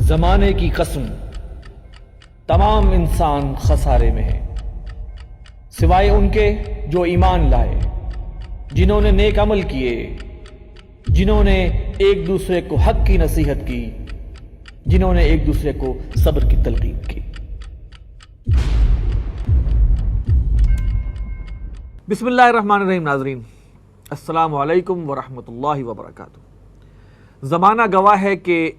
زمانے کی قسم، تمام انسان خسارے میں ہے، سوائے ان کے جو ایمان لائے، جنہوں نے نیک عمل کیے، جنہوں نے ایک دوسرے کو حق کی نصیحت کی، جنہوں نے ایک دوسرے کو صبر کی تلقین کی۔ بسم اللہ الرحمن الرحیم۔ ناظرین السلام علیکم ورحمۃ اللہ وبرکاتہ۔ زمانہ گواہ ہے کہ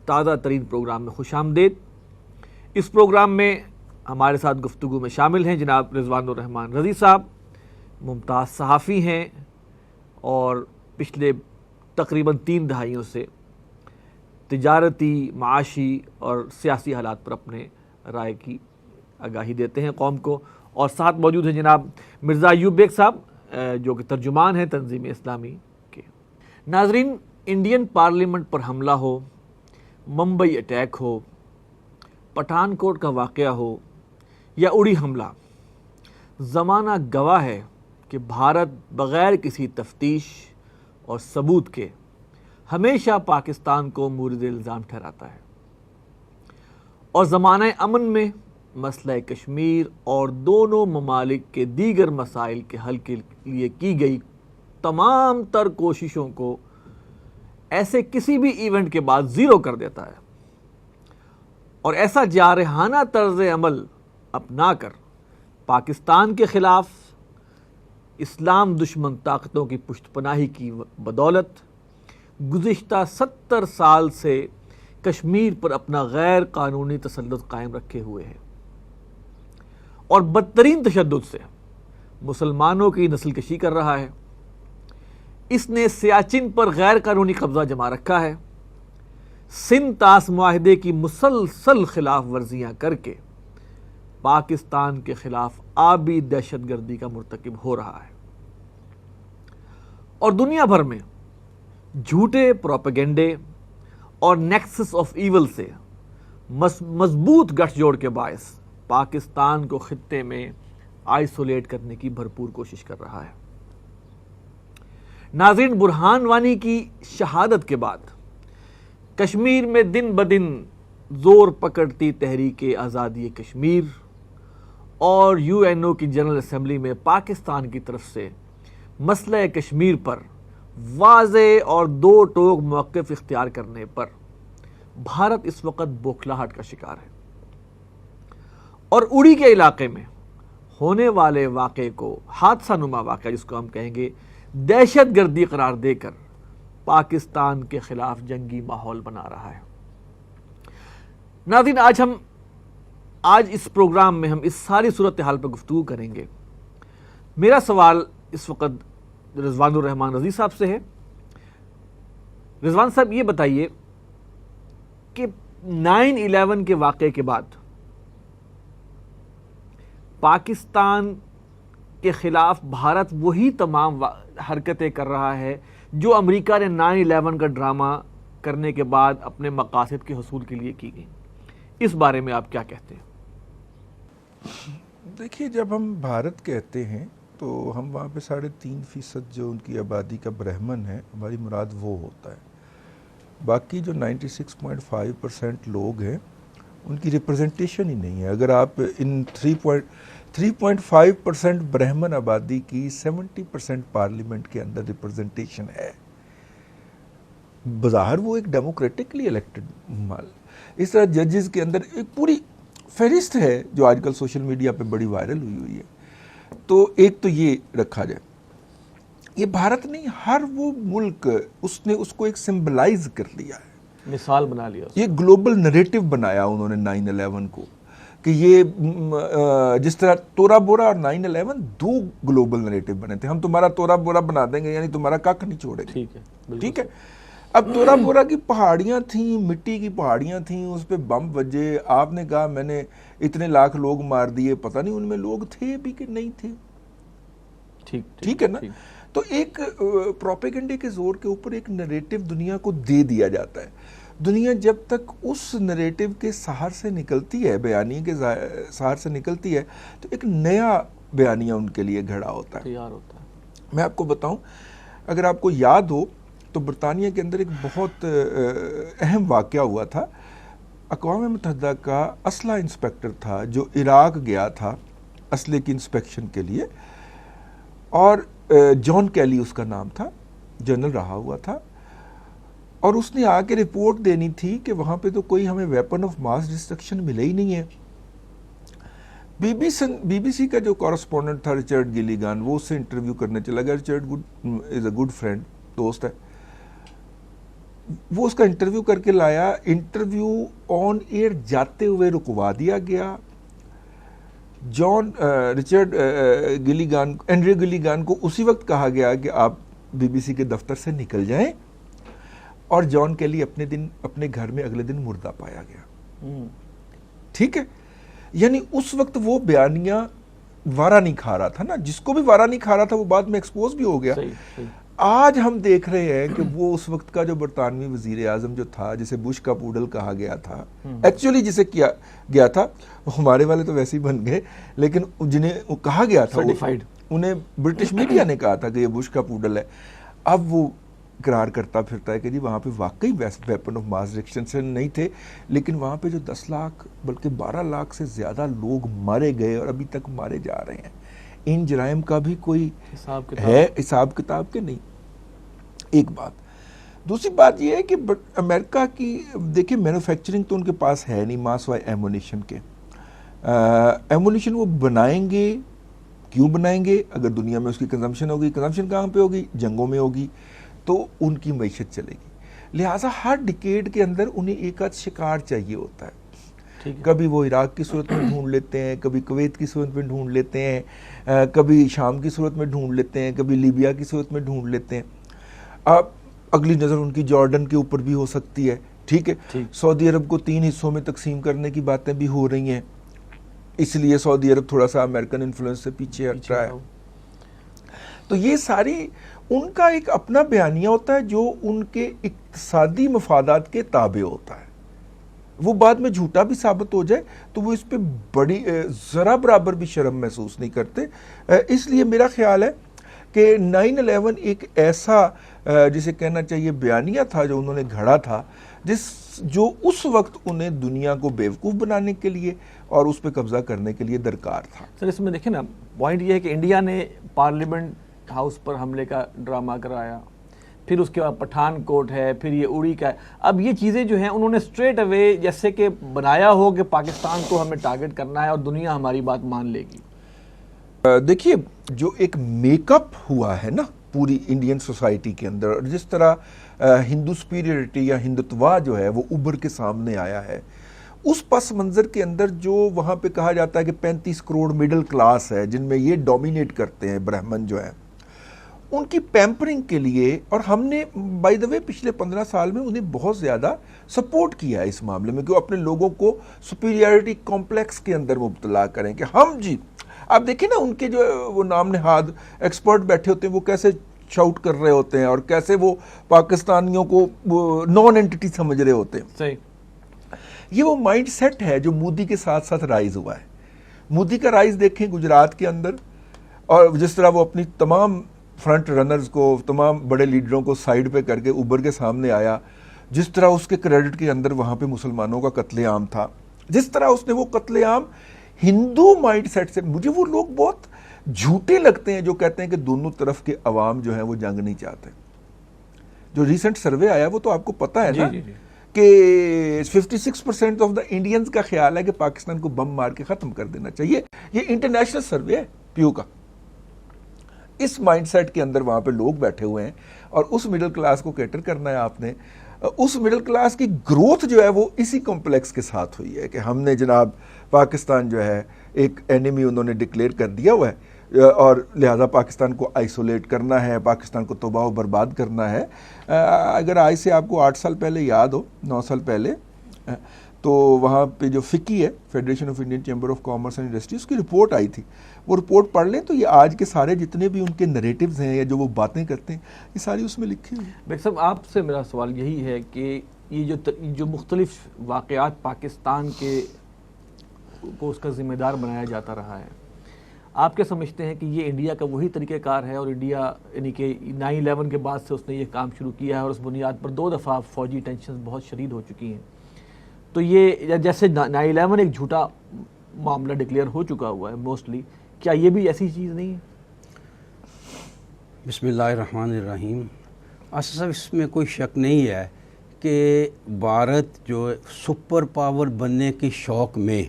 تازہ ترین پروگرام میں خوش آمدید۔ اس پروگرام میں ہمارے ساتھ گفتگو میں شامل ہیں جناب رضوان الرحمان رضی صاحب، ممتاز صحافی ہیں اور پچھلے تقریباً 3 دہائیوں سے تجارتی، معاشی اور سیاسی حالات پر اپنے رائے کی آگاہی دیتے ہیں قوم کو۔ اور ساتھ موجود ہیں جناب مرزا ایوب بیگ صاحب جو کہ ترجمان ہیں تنظیم اسلامی کے۔ ناظرین، انڈین پارلیمنٹ پر حملہ ہو، ممبئی اٹیک ہو، پٹھان کوٹ کا واقعہ ہو یا اڑی حملہ، زمانہ گواہ ہے کہ بھارت بغیر کسی تفتیش اور ثبوت کے ہمیشہ پاکستان کو مورد الزام ٹھہراتا ہے، اور زمانہ امن میں مسئلہ کشمیر اور دونوں ممالک کے دیگر مسائل کے حل کے لیے کی گئی تمام تر کوششوں کو ایسے کسی بھی ایونٹ کے بعد زیرو کر دیتا ہے، اور ایسا جارحانہ طرز عمل اپنا کر پاکستان کے خلاف اسلام دشمن طاقتوں کی پشت پناہی کی بدولت گزشتہ 70 سال سے کشمیر پر اپنا غیر قانونی تسلط قائم رکھے ہوئے ہے، اور بدترین تشدد سے مسلمانوں کی نسل کشی کر رہا ہے۔ اس نے سیاچن پر غیر قانونی قبضہ جما رکھا ہے، سندھ طاس معاہدے کی مسلسل خلاف ورزیاں کر کے پاکستان کے خلاف آبی دہشت گردی کا مرتکب ہو رہا ہے، اور دنیا بھر میں جھوٹے پروپیگنڈے اور نیکسس آف ایول سے مضبوط گٹھ جوڑ کے باعث پاکستان کو خطے میں آئسولیٹ کرنے کی بھرپور کوشش کر رہا ہے۔ ناظرین، برہان وانی کی شہادت کے بعد کشمیر میں دن بدن زور پکڑتی تحریک آزادی کشمیر اور UN کی جنرل اسمبلی میں پاکستان کی طرف سے مسئلہ کشمیر پر واضح اور دو ٹوک موقف اختیار کرنے پر بھارت اس وقت بوکھلاہٹ کا شکار ہے، اور اڑی کے علاقے میں ہونے والے واقعے کو، حادثہ نما واقعہ جس کو ہم کہیں گے، دہشت گردی قرار دے کر پاکستان کے خلاف جنگی ماحول بنا رہا ہے۔ ناظرین، آج اس پروگرام میں ہم اس ساری صورتحال پر گفتگو کریں گے۔ میرا سوال اس وقت رضوان الرحمان رضی صاحب سے ہے۔ رضوان صاحب، یہ بتائیے کہ 9/11 کے واقعے کے بعد پاکستان کے خلاف بھارت وہی تمام حرکتیں کر رہا ہے جو امریکہ نے 9/11 کا ڈرامہ کرنے کے بعد اپنے مقاصد کے حصول کے لیے کی گئی۔ اس بارے میں آپ کیا کہتے ہیں؟ دیکھیے، جب ہم بھارت کہتے ہیں تو ہم وہاں پہ 3.5% جو ان کی آبادی کا برہمن ہے، ہماری مراد وہ ہوتا ہے۔ باقی جو 96.5% لوگ ہیں ان کی ریپرزنٹیشن ہی نہیں ہے۔ اگر آپ ان 3.5% برہمن آبادی کی 70% پارلیمنٹ کے اندر ریپرزنٹیشن ہے، بظاہر وہ ایک ڈیموکریٹکلی الیکٹڈ مال۔ اس طرح ججز کے اندر ایک پوری فہرست ہے جو آج کل سوشل میڈیا پہ بڑی وائرل ہوئی ہے۔ تو ایک تو یہ رکھا جائے، یہ بھارت نہیں، ہر وہ ملک اس نے اس کو ایک سمبلائز کر لیا ہے، مثال بنا لیا، یہ گلوبل نریٹو بنایا انہوں نے 9/11 کو، کہ یہ جس طرح تورا بورا اور 9/11 دو گلوبل نریٹو بنے تھے۔ ہم تمہارا تورا بورا بنا دیں گے، یعنی تمہارا کک نہیں چھوڑیں گے، ٹھیک ہے۔ اب تورا بورا کی پہاڑیاں تھیں، مٹی کی پہاڑیاں تھیں، اس پہ بم بجے، آپ نے کہا میں نے اتنے لاکھ لوگ مار دیے، پتہ نہیں ان میں لوگ تھے بھی کہ نہیں تھے، ٹھیک ہے نا۔ تو ایک پروپیگنڈے کے زور کے اوپر ایک نریٹو دنیا کو دے دیا جاتا ہے۔ دنیا جب تک اس نریٹو کے سہار سے نکلتی ہے، بیانیے کے سہار سے نکلتی ہے، تو ایک نیا بیانیہ ان کے لیے گھڑا ہوتا ہے، تیار ہوتا ہے۔ میں آپ کو بتاؤں، اگر آپ کو یاد ہو تو برطانیہ کے اندر ایک بہت اہم واقعہ ہوا تھا۔ اقوام متحدہ کا اسلحہ انسپیکٹر تھا جو عراق گیا تھا اسلحے کی انسپیکشن کے لیے، اور جان کیلی اس کا نام تھا، جنرل رہا ہوا تھا، اور اس نے آ کے رپورٹ دینی تھی کہ وہاں پہ تو کوئی ہمیں ویپن آف ماس ڈسٹرکشن ملے ہی نہیں ہے۔ بی بی سی کا جو کورسپونڈنٹ تھا رچرڈ گلیگان، وہ اس سے انٹرویو کرنے چلا گیا۔ Richard is a good friend, دوست ہے۔ وہ اس کا انٹرویو کر کے لایا، انٹرویو آن ایئر جاتے ہوئے رکوا دیا گیا۔ اینڈریو گلیگان کو اسی وقت کہا گیا کہ آپ بی بی سی کے دفتر سے نکل جائیں، اور جان کیلی اپنے گھر میں اگلے دن مردہ پایا گیا۔ ٹھیک ہے، یعنی اس وقت وہ بیانیہ وارا نہیں کھا رہا تھا نا، جس کو بھی وارا نہیں کھا رہا تھا وہ بعد میں ایکسپوز بھی ہو گیا۔ آج ہم دیکھ رہے ہیں کہ وہ اس وقت کا جو برطانوی وزیر اعظم جو تھا، جسے بش کا پوڈل کہا گیا تھا، ایکچولی جسے کیا گیا تھا، ہمارے والے تو ویسے ہی بن گئے، لیکن جنہیں کہا گیا تھا انہیں برٹش میڈیا نے کہا تھا کہ یہ بش کا پوڈل ہے، اب وہ اقرار کرتا پھرتا ہے کہ جی وہاں پہ واقعی ویپن آف ماس ڈسٹرکشن نہیں تھے، لیکن وہاں پہ جو 10 لاکھ بلکہ 12 لاکھ سے زیادہ لوگ مارے گئے اور ابھی تک مارے جا رہے ہیں، ان جرائم کا بھی کوئی حساب کتاب کے نہیں۔ ایک بات، دوسری بات یہ ہے کہ امریکہ کی دیکھیں مینوفیکچرنگ تو ان کے پاس ہے نہیں، ماں سوائے ایمونیشن کے۔ ایمونیشن وہ بنائیں گے، کیوں بنائیں گے؟ اگر دنیا میں اس کی کنزمپشن ہوگی، کنزمپشن کہاں پہ ہوگی؟ جنگوں میں ہوگی، تو ان کی معیشت چلے گی۔ لہٰذا ہر ڈیکیڈ کے اندر انہیں ایک آدھ شکار چاہیے ہوتا ہے۔ کبھی وہ عراق کی صورت میں ڈھونڈ لیتے ہیں، کبھی کویت کی صورت میں ڈھونڈ لیتے ہیں، کبھی شام کی صورت میں ڈھونڈ لیتے ہیں، کبھی لیبیا کی صورت میں ڈھونڈ لیتے ہیں۔ اب اگلی نظر ان کی جارڈن کے اوپر بھی ہو سکتی ہے، ٹھیک ہے۔ سعودی عرب کو 3 حصوں میں تقسیم کرنے کی باتیں بھی ہو رہی ہیں، اس لیے سعودی عرب تھوڑا سا امریکن انفلوئنس سے پیچھے ہٹ رہا ہے۔ تو یہ ساری ان کا ایک اپنا بیانیہ ہوتا ہے جو ان کے اقتصادی مفادات کے تابع ہوتا ہے۔ وہ بعد میں جھوٹا بھی ثابت ہو جائے تو وہ اس پہ بڑی ذرا برابر بھی شرم محسوس نہیں کرتے۔ اس لیے میرا خیال ہے کہ 9/11 ایک ایسا جسے کہنا چاہیے بیانیہ تھا جو انہوں نے گھڑا تھا، جو اس وقت انہیں دنیا کو بیوقوف بنانے کے لیے اور اس پہ قبضہ کرنے کے لیے درکار تھا۔ سر اس میں دیکھیں نا، پوائنٹ یہ ہے کہ انڈیا نے پارلیمنٹ ہاؤس پر حملے کا ڈرامہ کرایا، پھر اس کے بعد پٹھان کوٹ ہے، پھر یہ اڑی کا ہے۔ اب یہ چیزیں جو ہیں انہوں نے اسٹریٹ اوے جیسے کہ بنایا ہو کہ پاکستان کو ہمیں ٹارگٹ کرنا ہے اور دنیا ہماری بات مان لے گی۔ دیکھیے جو ایک میک اپ ہوا ہے نا پوری انڈین سوسائٹی کے اندر، اور جس طرح ہندو سپیریورٹی یا ہندوتوا جو ہے وہ ابھر کے سامنے آیا ہے، اس پس منظر کے اندر جو وہاں پہ کہا جاتا ہے کہ 35 کروڑ مڈل کلاس ہے جن میں یہ ڈومینیٹ کرتے ہیں برہمن جو ہیں، ان کی پیمپرنگ کے لیے، اور ہم نے بائی دا وے پچھلے 15 سال میں انہیں بہت زیادہ سپورٹ کیا ہے اس معاملے میں کہ وہ اپنے لوگوں کو سپیریورٹی کمپلیکس کے اندر مبتلا کریں کہ ہم جی۔ آپ دیکھیں نا ان کے جو وہ نام نہاد ایکسپرٹ بیٹھے ہوتے ہیں وہ کیسے شاؤٹ کر رہے ہوتے ہیں اور کیسے وہ پاکستانیوں کو نان اینٹی سمجھ رہے ہوتے ہیں۔ صحیح، یہ وہ مائنڈ سیٹ ہے جو مودی کے ساتھ ساتھ رائز ہوا ہے۔ مودی کا رائز دیکھیں گجرات کے اندر، اور جس طرح وہ اپنی تمام فرنٹ رنرز کو، تمام بڑے لیڈروں کو سائیڈ پہ کر کے ابھر کے سامنے آیا، جس طرح اس کے کریڈٹ کے اندر وہاں پہ مسلمانوں کا قتل عام تھا، جس طرح اس نے وہ قتل عام ہندو مائنڈ سیٹ سے، مجھے وہ لوگ بہت جھوٹے لگتے ہیں جو کہتے ہیں کہ دونوں طرف کے عوام جو ہیں وہ جنگ نہیں چاہتے۔ جو ریسنٹ سروے آیا وہ تو آپ کو پتہ ہے نا کہ 56% آف دا انڈینز کا خیال ہے کہ پاکستان کو بم مار کے ختم کر دینا چاہیے۔ یہ انٹرنیشنل سروے ہے پیو کا۔ اس مائنڈ سیٹ کے اندر وہاں پہ لوگ بیٹھے ہوئے ہیں، اور اس مڈل کلاس کو کیٹر کرنا ہے آپ نے۔ اس مڈل کلاس کی گروتھ جو ہے وہ اسی کمپلیکس کے ساتھ ہوئی ہے کہ ہم نے جناب پاکستان جو ہے ایک اینیمی انہوں نے ڈکلیئر کر دیا ہوا ہے، اور لہٰذا پاکستان کو آئسولیٹ کرنا ہے، پاکستان کو تباہ و برباد کرنا ہے۔ اگر آج سے آپ کو 8 سال پہلے یاد ہو، 9 سال پہلے، تو وہاں پہ جو فکی ہے federation of Indian chamber of commerce and industry, اس کی رپورٹ آئی تھی، وہ رپورٹ پڑھ لیں تو یہ آج کے سارے جتنے بھی ان کے نریٹیوز ہیں یا جو وہ باتیں کرتے ہیں یہ ساری اس میں لکھی ہوئی ہیں۔ بیگ صاحب آپ سے میرا سوال یہی ہے کہ یہ جو مختلف واقعات پاکستان کے کو اس کا ذمہ دار بنایا جاتا رہا ہے، آپ کیا سمجھتے ہیں کہ یہ انڈیا کا وہی طریقہ کار ہے اور انڈیا یعنی کہ 9/11 کے بعد سے اس نے یہ کام شروع کیا ہے اور اس بنیاد پر 2 دفعہ فوجی ٹینشنز بہت شدید ہو چکی ہیں، تو یہ جیسے 9/11 ایک جھوٹا معاملہ ڈکلیئر ہو چکا ہوا ہے موسٹلی، کیا یہ بھی ایسی چیز نہیں ہے؟ بسم اللہ الرحمن الرحیم۔ اصل صاحب اس میں کوئی شک نہیں ہے کہ بھارت جو سپر پاور بننے کے شوق میں،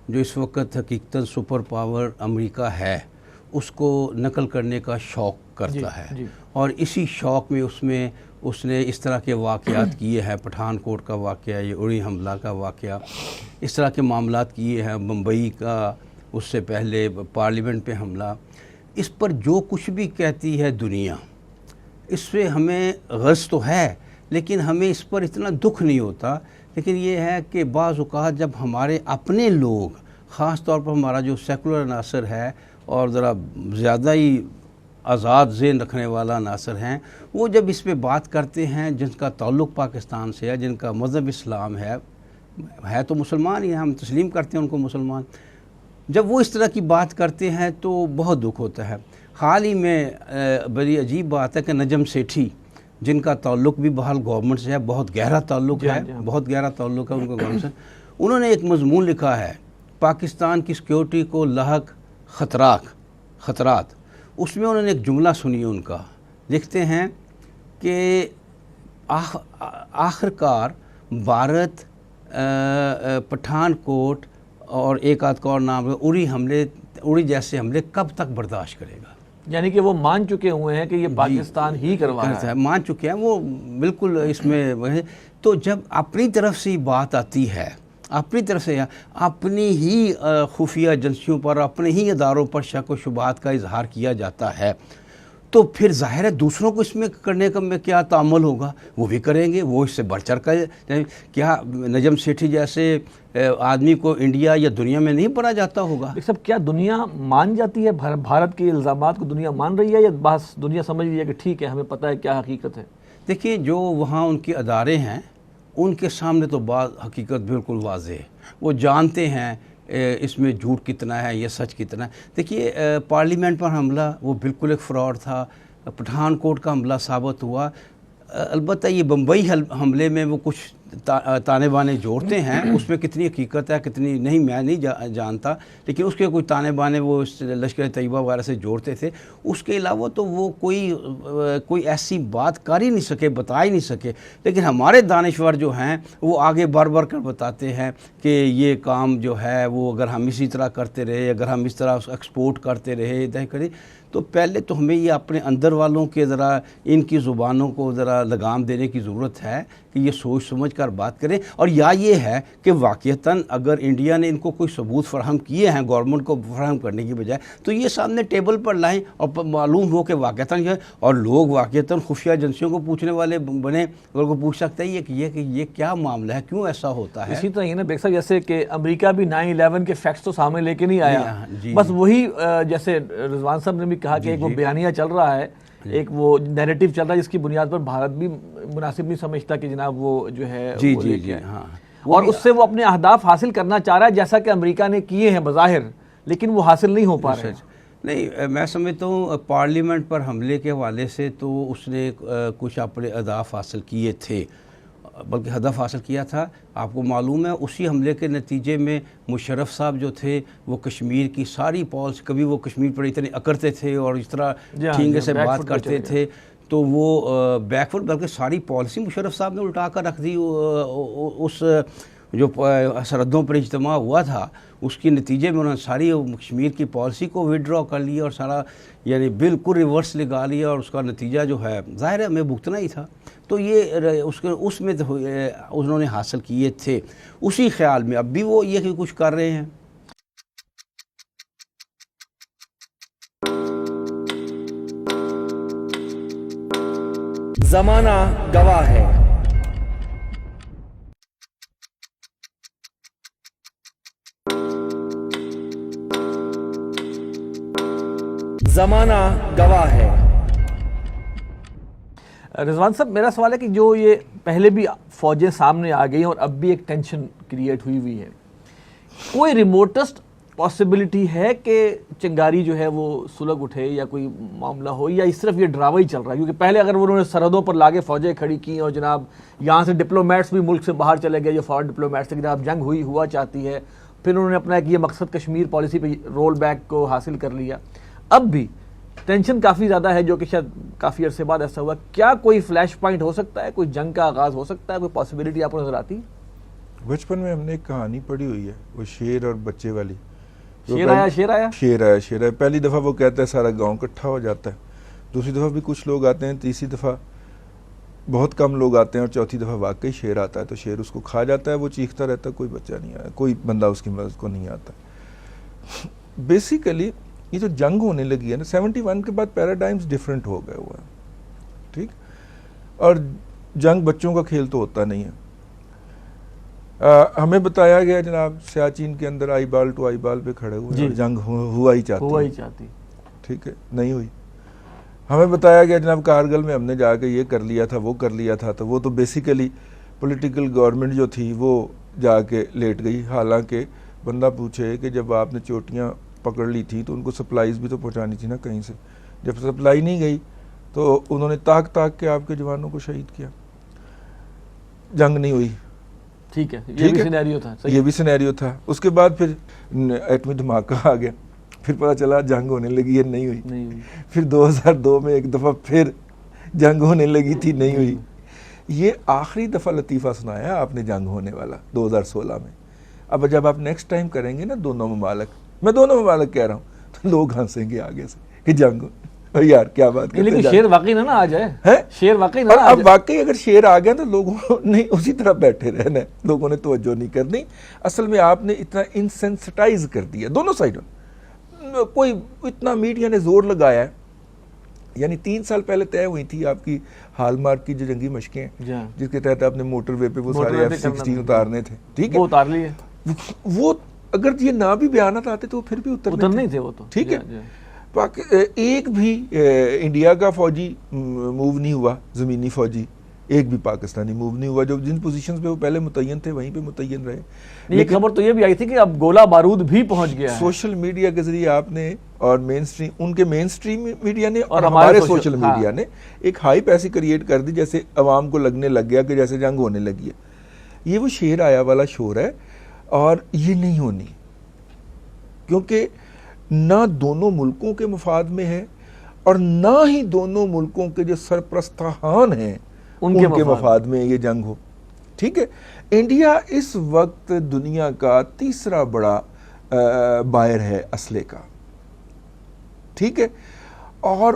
جو اس وقت حقیقتاً سپر پاور امریکہ ہے، اس کو نقل کرنے کا شوق کرتا ہے، اور اسی شوق میں اس نے اس طرح کے واقعات کیے ہیں، پٹھان کوٹ کا واقعہ، یہ اڑی حملہ کا واقعہ، اس طرح کے معاملات کیے ہیں، بمبئی کا اس سے پہلے پارلیمنٹ پہ حملہ۔ اس پر جو کچھ بھی کہتی ہے دنیا، اس سے ہمیں غرض تو ہے، لیکن ہمیں اس پر اتنا دکھ نہیں ہوتا۔ لیکن یہ ہے کہ بعض اوقات جب ہمارے اپنے لوگ، خاص طور پر ہمارا جو سیکولر عناصر ہے اور ذرا زیادہ ہی آزاد ذہن رکھنے والا عناصر ہیں، وہ جب اس پہ بات کرتے ہیں، جن کا تعلق پاکستان سے ہے، جن کا مذہب اسلام ہے تو مسلمان ہی ہیں، ہم تسلیم کرتے ہیں ان کو مسلمان، جب وہ اس طرح کی بات کرتے ہیں تو بہت دکھ ہوتا ہے۔ حال ہی میں بڑی عجیب بات ہے کہ نجم سیٹھی، جن کا تعلق بھی بہرحال گورنمنٹ سے ہے، بہت گہرا تعلق ہے، بہت گہرا تعلق ہے ان کا گورنمنٹ سے، انہوں نے ایک مضمون لکھا ہے پاکستان کی سیکیورٹی کو لاحق خطرات۔ اس میں انہوں نے ایک جملہ سنی ان کا، لکھتے ہیں کہ آخر کار بھارت پٹھان کوٹ اور ایک آدھ کا اور نام ہے اڑی جیسے حملے کب تک برداشت کرے گا؟ یعنی کہ وہ مان چکے ہوئے ہیں کہ یہ پاکستان ہی کروا رہا ہے، مان چکے ہیں وہ بالکل اس میں۔ تو جب اپنی طرف سے بات آتی ہے، اپنی طرف سے اپنی ہی خفیہ ایجنسیوں پر، اپنے ہی اداروں پر شک و شبہات کا اظہار کیا جاتا ہے، تو پھر ظاہر ہے دوسروں کو اس میں کرنے کا میں کیا تعامل ہوگا، وہ بھی کریں گے، وہ اس سے بڑھ چڑھ کر۔ کیا نجم سیٹھی جیسے آدمی کو انڈیا یا دنیا میں نہیں پڑھا جاتا ہوگا؟ سب کیا دنیا مان جاتی ہے؟ بھارت کے الزامات کو دنیا مان رہی ہے یا بس دنیا سمجھ رہی ہے کہ ٹھیک ہے ہمیں پتہ ہے کیا حقیقت ہے؟ دیکھیں، جو وہاں ان کے ادارے ہیں ان کے سامنے تو بات حقیقت بالکل واضح ہے، وہ جانتے ہیں اس میں جھوٹ کتنا ہے یا سچ کتنا ہے۔ دیکھیے، پارلیمنٹ پر حملہ وہ بالکل ایک فراڈ تھا، پٹھان کوٹ کا حملہ ثابت ہوا، البتہ یہ بمبئی حملے میں وہ کچھ تانے بانے جوڑتے ہیں، اس میں کتنی حقیقت ہے کتنی نہیں میں نہیں جانتا، لیکن اس کے کوئی تانے بانے وہ لشکر طیبہ وغیرہ سے جوڑتے تھے۔ اس کے علاوہ تو وہ کوئی ایسی بات کر ہی نہیں سکے، بتا ہی نہیں سکے۔ لیکن ہمارے دانشور جو ہیں وہ آگے بڑھ بڑھ کر بتاتے ہیں کہ یہ کام جو ہے وہ اگر ہم اسی طرح کرتے رہے، اگر ہم اس طرح ایکسپورٹ کرتے رہے تو پہلے تو ہمیں یہ اپنے اندر والوں کے ذرا ان کی زبانوں کو ذرا لگام دینے کی ضرورت ہے کہ یہ سوچ سمجھ کر بات کریں، اور یا یہ ہے کہ واقعتاً اگر انڈیا نے ان کو کوئی ثبوت فراہم کیے ہیں گورنمنٹ کو فراہم کرنے کی بجائے، تو یہ سامنے ٹیبل پر لائیں اور معلوم ہو کہ واقعتاً یہ، اور لوگ واقعتاً خفیہ ایجنسیوں کو پوچھنے والے بنے، اگر کو پوچھ سکتا ہے کہ یہ کیا معاملہ ہے، کیوں ایسا ہوتا ہے۔ اسی طرح یہ نا بیگ صاحب، جیسے کہ امریکہ بھی 9/11 کے فیکٹس تو سامنے لے کے نہیں آیا، بس وہی جیسے رضوان صاحب نے بھی کہا کہ ایک وہ بیانیہ چل رہا ہے، ایک وہ نیریٹو چل رہا ہے جس کی بنیاد پر بھارت بھی مناسب نہیں سمجھتا کہ جناب وہ جو ہے اور اس سے وہ اپنے اہداف حاصل کرنا چاہ رہا ہے، جیسا کہ امریکہ نے کیے ہیں بظاہر، لیکن وہ حاصل نہیں ہو پا رہے ہیں۔ نہیں، میں سمجھتا ہوں پارلیمنٹ پر حملے کے حوالے سے تو اس نے کچھ اپنے اہداف حاصل کیے تھے، بلکہ ہدف حاصل کیا تھا۔ آپ کو معلوم ہے اسی حملے کے نتیجے میں مشرف صاحب جو تھے وہ کشمیر کی ساری پالیسی، کبھی وہ کشمیر پر اتنے اکڑتے تھے اور اس طرح ٹھینگے سے بات کرتے تھے، تو وہ بیک ورڈ، بلکہ ساری پالیسی مشرف صاحب نے الٹا کر رکھ دی۔ اس جو سرحدوں پر اجتماع ہوا تھا اس کے نتیجے میں انہوں نے ساری کشمیر کی پالیسی کو ودرا کر لیا اور سارا یعنی بالکل ریورس لگا لیا، اور اس کا نتیجہ جو ہے ظاہر ہے ہمیں بھگتنا ہی تھا۔ تو یہ اس میں انہوں نے حاصل کیے تھے، اسی خیال میں اب بھی وہ یہ کچھ کر رہے ہیں۔ زمانہ گواہ ہے۔ زمانہ گواہ ہے۔ رضوان صاحب، میرا سوال ہے کہ جو یہ پہلے بھی فوجیں سامنے آ گئی ہیں اور اب بھی ایک ٹینشن کریٹ ہوئی ہے. کوئی ریموٹسٹ پاسبلٹی ہے کہ چنگاری جو ہے وہ سلگ اٹھے یا کوئی معاملہ ہو, یا اس طرف یہ ڈراوا ہی چل رہا ہے؟ کیونکہ پہلے اگر انہوں نے سرحدوں پر لاگے فوجیں کھڑی کی اور جناب یہاں سے ڈپلومیٹس بھی ملک سے باہر چلے گئے جو فارن ڈپلومیٹس تھے, جناب جنگ ہوا چاہتی ہے, پھر انہوں نے اپنا ایک یہ مقصد کشمیر پالیسی پہ رول بیک کو حاصل کر لیا, اب بھی ٹینشن کافی زیادہ ہے جو کہ شاید کافی عرصے بعد ایسا ہوا. کیا کوئی فلیش پوائنٹ ہو سکتا ہے, کوئی جنگ کا آغاز ہو سکتا ہے, کوئی پاسبلٹی آپ کو نظر آتی؟ بچپن میں ہم نے ایک کہانی پڑھی ہوئی ہے, وہ شیر اور بچے والی. شیر آیا. پہلی دفعہ وہ کہتا ہے سارا گاؤں اکٹھا ہو جاتا ہے, دوسری دفعہ بھی کچھ لوگ آتے ہیں, تیسری دفعہ بہت کم لوگ آتے ہیں, اور چوتھی دفعہ واقعی شیر آتا ہے تو شیر اس کو کھا جاتا ہے. وہ چیختا رہتا ہے, کوئی بچہ نہیں آیا, کوئی بندہ اس کی مدد کو نہیں آتا. بیسیکلی یہ جو جنگ ہونے لگی ہے نا 71 کے بعد پیراڈائمز ڈیفرنٹ ہو گئے ہوئے ہیں, ٹھیک. اور جنگ بچوں کا کھیل تو ہوتا نہیں ہے. ہمیں بتایا گیا جناب سیاچین کے اندر آئی بال ٹو آئی بال پہ کھڑے ہوئے, جنگ ہوا ہی چاہتی, ٹھیک ہے, نہیں ہوئی. ہمیں بتایا گیا جناب کارگل میں ہم نے جا کے یہ کر لیا تھا, وہ کر لیا تھا, تو وہ تو بیسیکلی پولیٹیکل گورنمنٹ جو تھی وہ جا کے لیٹ گئی. حالانکہ بندہ پوچھے کہ جب آپ نے چوٹیاں پکڑ لی تھی تو ان کو سپلائیز بھی تو پہنچانی تھی نا کہیں سے. جب سپلائی نہیں گئی تو انہوں نے تاک کے آپ کے جوانوں کو شہید کیا, جنگ نہیں ہوئی. ٹھیک ہے, یہ بھی سینیریو تھا. اس کے بعد پھر ایٹمی دھماکہ آ گیا, پھر پتہ چلا جنگ ہونے لگی ہے, نہیں ہوئی. پھر 2002 میں ایک دفعہ پھر جنگ ہونے لگی تھی, نہیں ہوئی. یہ آخری دفعہ لطیفہ سنایا آپ نے جنگ ہونے والا 2016 میں. اب جب آپ نیکسٹ ٹائم کریں گے نا دونوں ممالک, میں دونوں ممالک کہہ رہا ہوں, تو لوگ ہنسیں گے آگے سے کہ جنگ یار کیا بات کرتے ہیں. لیکن شیر واقعی نہ آ جائے, شیر واقعی نہ اور اب واقعی اگر شیر آ گیا تو لوگوں نے اسی طرح بیٹھے رہنا ہے, لوگوں نے توجہ نہیں کرنی. اصل میں آپ نے اتنا انسینسٹائز کر دیا دونوں سائڈوں. کوئی اتنا میڈیا نے زور لگایا ہے, یعنی 3 سال پہلے طے ہوئی تھی آپ کی ہال مارک کی جو جنگی مشقیں, جس کے تحت آپ نے موٹر وے پہ وہ سارے F-16 اتارنے تھے, ٹھیک ہے, وہ اتار لیے. وہ اگر یہ نہ بھی بیانات آتے تو پھر بھی اترنے تھے, وہ تو ٹھیک ہے. ایک بھی انڈیا کا فوجی موو نہیں ہوا, زمینی فوجی ایک بھی پاکستانی موو نہیں ہوا. جو جن پوزیشنز پہ وہ پہلے متعین تھے وہیں پہ متعین رہے. یہ خبر تو یہ بھی آئی تھی کہ اب گولہ بارود بھی پہنچ گیا ہے. سوشل میڈیا کے ذریعے آپ نے اور مین اسٹریم, ان کے مین اسٹریم میڈیا نے اور ہمارے سوشل میڈیا نے ایک ہائپ ایسی کریٹ کر دی جیسے عوام کو لگنے لگ گیا کہ جیسے جنگ ہونے لگی ہے. یہ وہ شیر آیا والا شور ہے, اور یہ نہیں ہونی, کیونکہ نہ دونوں ملکوں کے مفاد میں ہے اور نہ ہی دونوں ملکوں کے جو سرپرستان ہیں ان کے مفاد میں یہ جنگ ہو, ٹھیک ہے. انڈیا اس وقت دنیا کا تیسرا بڑا بائر ہے اسلحے کا, ٹھیک ہے. اور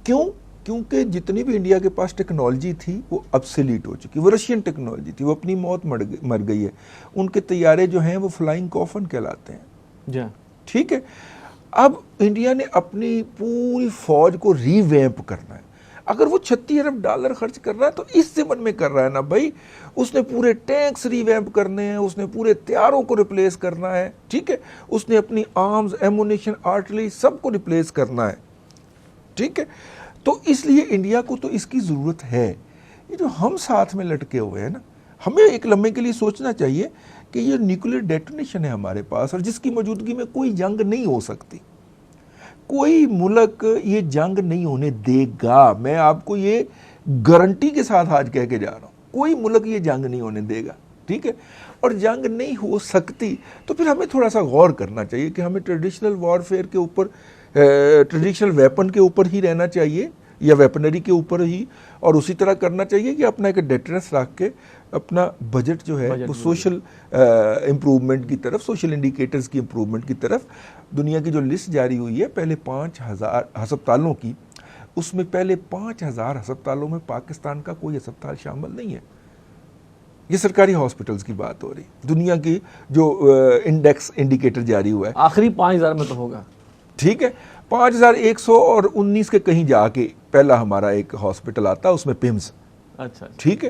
کیونکہ جتنی بھی انڈیا کے پاس ٹیکنالوجی تھی وہ ابسلیٹ ہو چکی, وہ رشین ٹیکنالوجی تھی, وہ اپنی موت مر گئی ہے. ان کے طیارے جو ہیں وہ فلائنگ کوفن کہلاتے ہیں, ٹھیک ہے. اب انڈیا نے اپنی پوری فوج کو ری ویمپ کرنا ہے. اگر وہ $36 ارب خرچ کر رہا ہے تو اس زمن میں کر رہا ہے نا بھائی, اس نے پورے ٹینکس ری ویمپ کرنے ہیں, اس نے پورے طیاروں کو ریپلیس کرنا ہے, ٹھیک ہے, اس نے اپنی آرمز, ایمونیشن, آرٹلری سب کو ریپلیس کرنا ہے, ٹھیک ہے. تو اس لیے انڈیا کو تو اس کی ضرورت ہے. یہ جو ہم ساتھ میں لٹکے ہوئے ہیں نا, ہمیں ایک لمحے کے لیے سوچنا چاہیے کہ یہ نیوکلیر ڈیٹونیشن ہے ہمارے پاس, اور جس کی موجودگی میں کوئی جنگ نہیں ہو سکتی. کوئی ملک یہ جنگ نہیں ہونے دے گا, میں آپ کو یہ گارنٹی کے ساتھ آج کہہ کے جا رہا ہوں, کوئی ملک یہ جنگ نہیں ہونے دے گا, ٹھیک ہے. اور جنگ نہیں ہو سکتی تو پھر ہمیں تھوڑا سا غور کرنا چاہیے کہ ہمیں ٹریڈیشنل وارفیئر کے اوپر, ٹریڈیشنل ویپن کے اوپر ہی رہنا چاہیے یا ویپنری کے اوپر ہی, اور اسی طرح کرنا چاہیے کہ اپنا ایک ڈیٹرنس رکھ کے اپنا بجٹ جو ہے وہ سوشل امپروومنٹ کی طرف, سوشل انڈیکیٹرز کی امپروومنٹ کی طرف. دنیا کی جو لسٹ جاری ہوئی ہے پہلے 5000 ہسپتالوں کی, اس میں پہلے 5000 ہسپتالوں میں پاکستان کا کوئی ہسپتال شامل نہیں ہے. یہ سرکاری ہاسپٹلز کی بات ہو رہی. دنیا کی جو انڈیکس انڈیکیٹر جاری ہوا ہے آخری 5000 میں تو ہوگا, ٹھیک ہے, 5119 کے کہیں جا کے پہلا ہمارا ایک ہاسپٹل آتا ہے, اس میں پیمز, اچھا, ٹھیک ہے.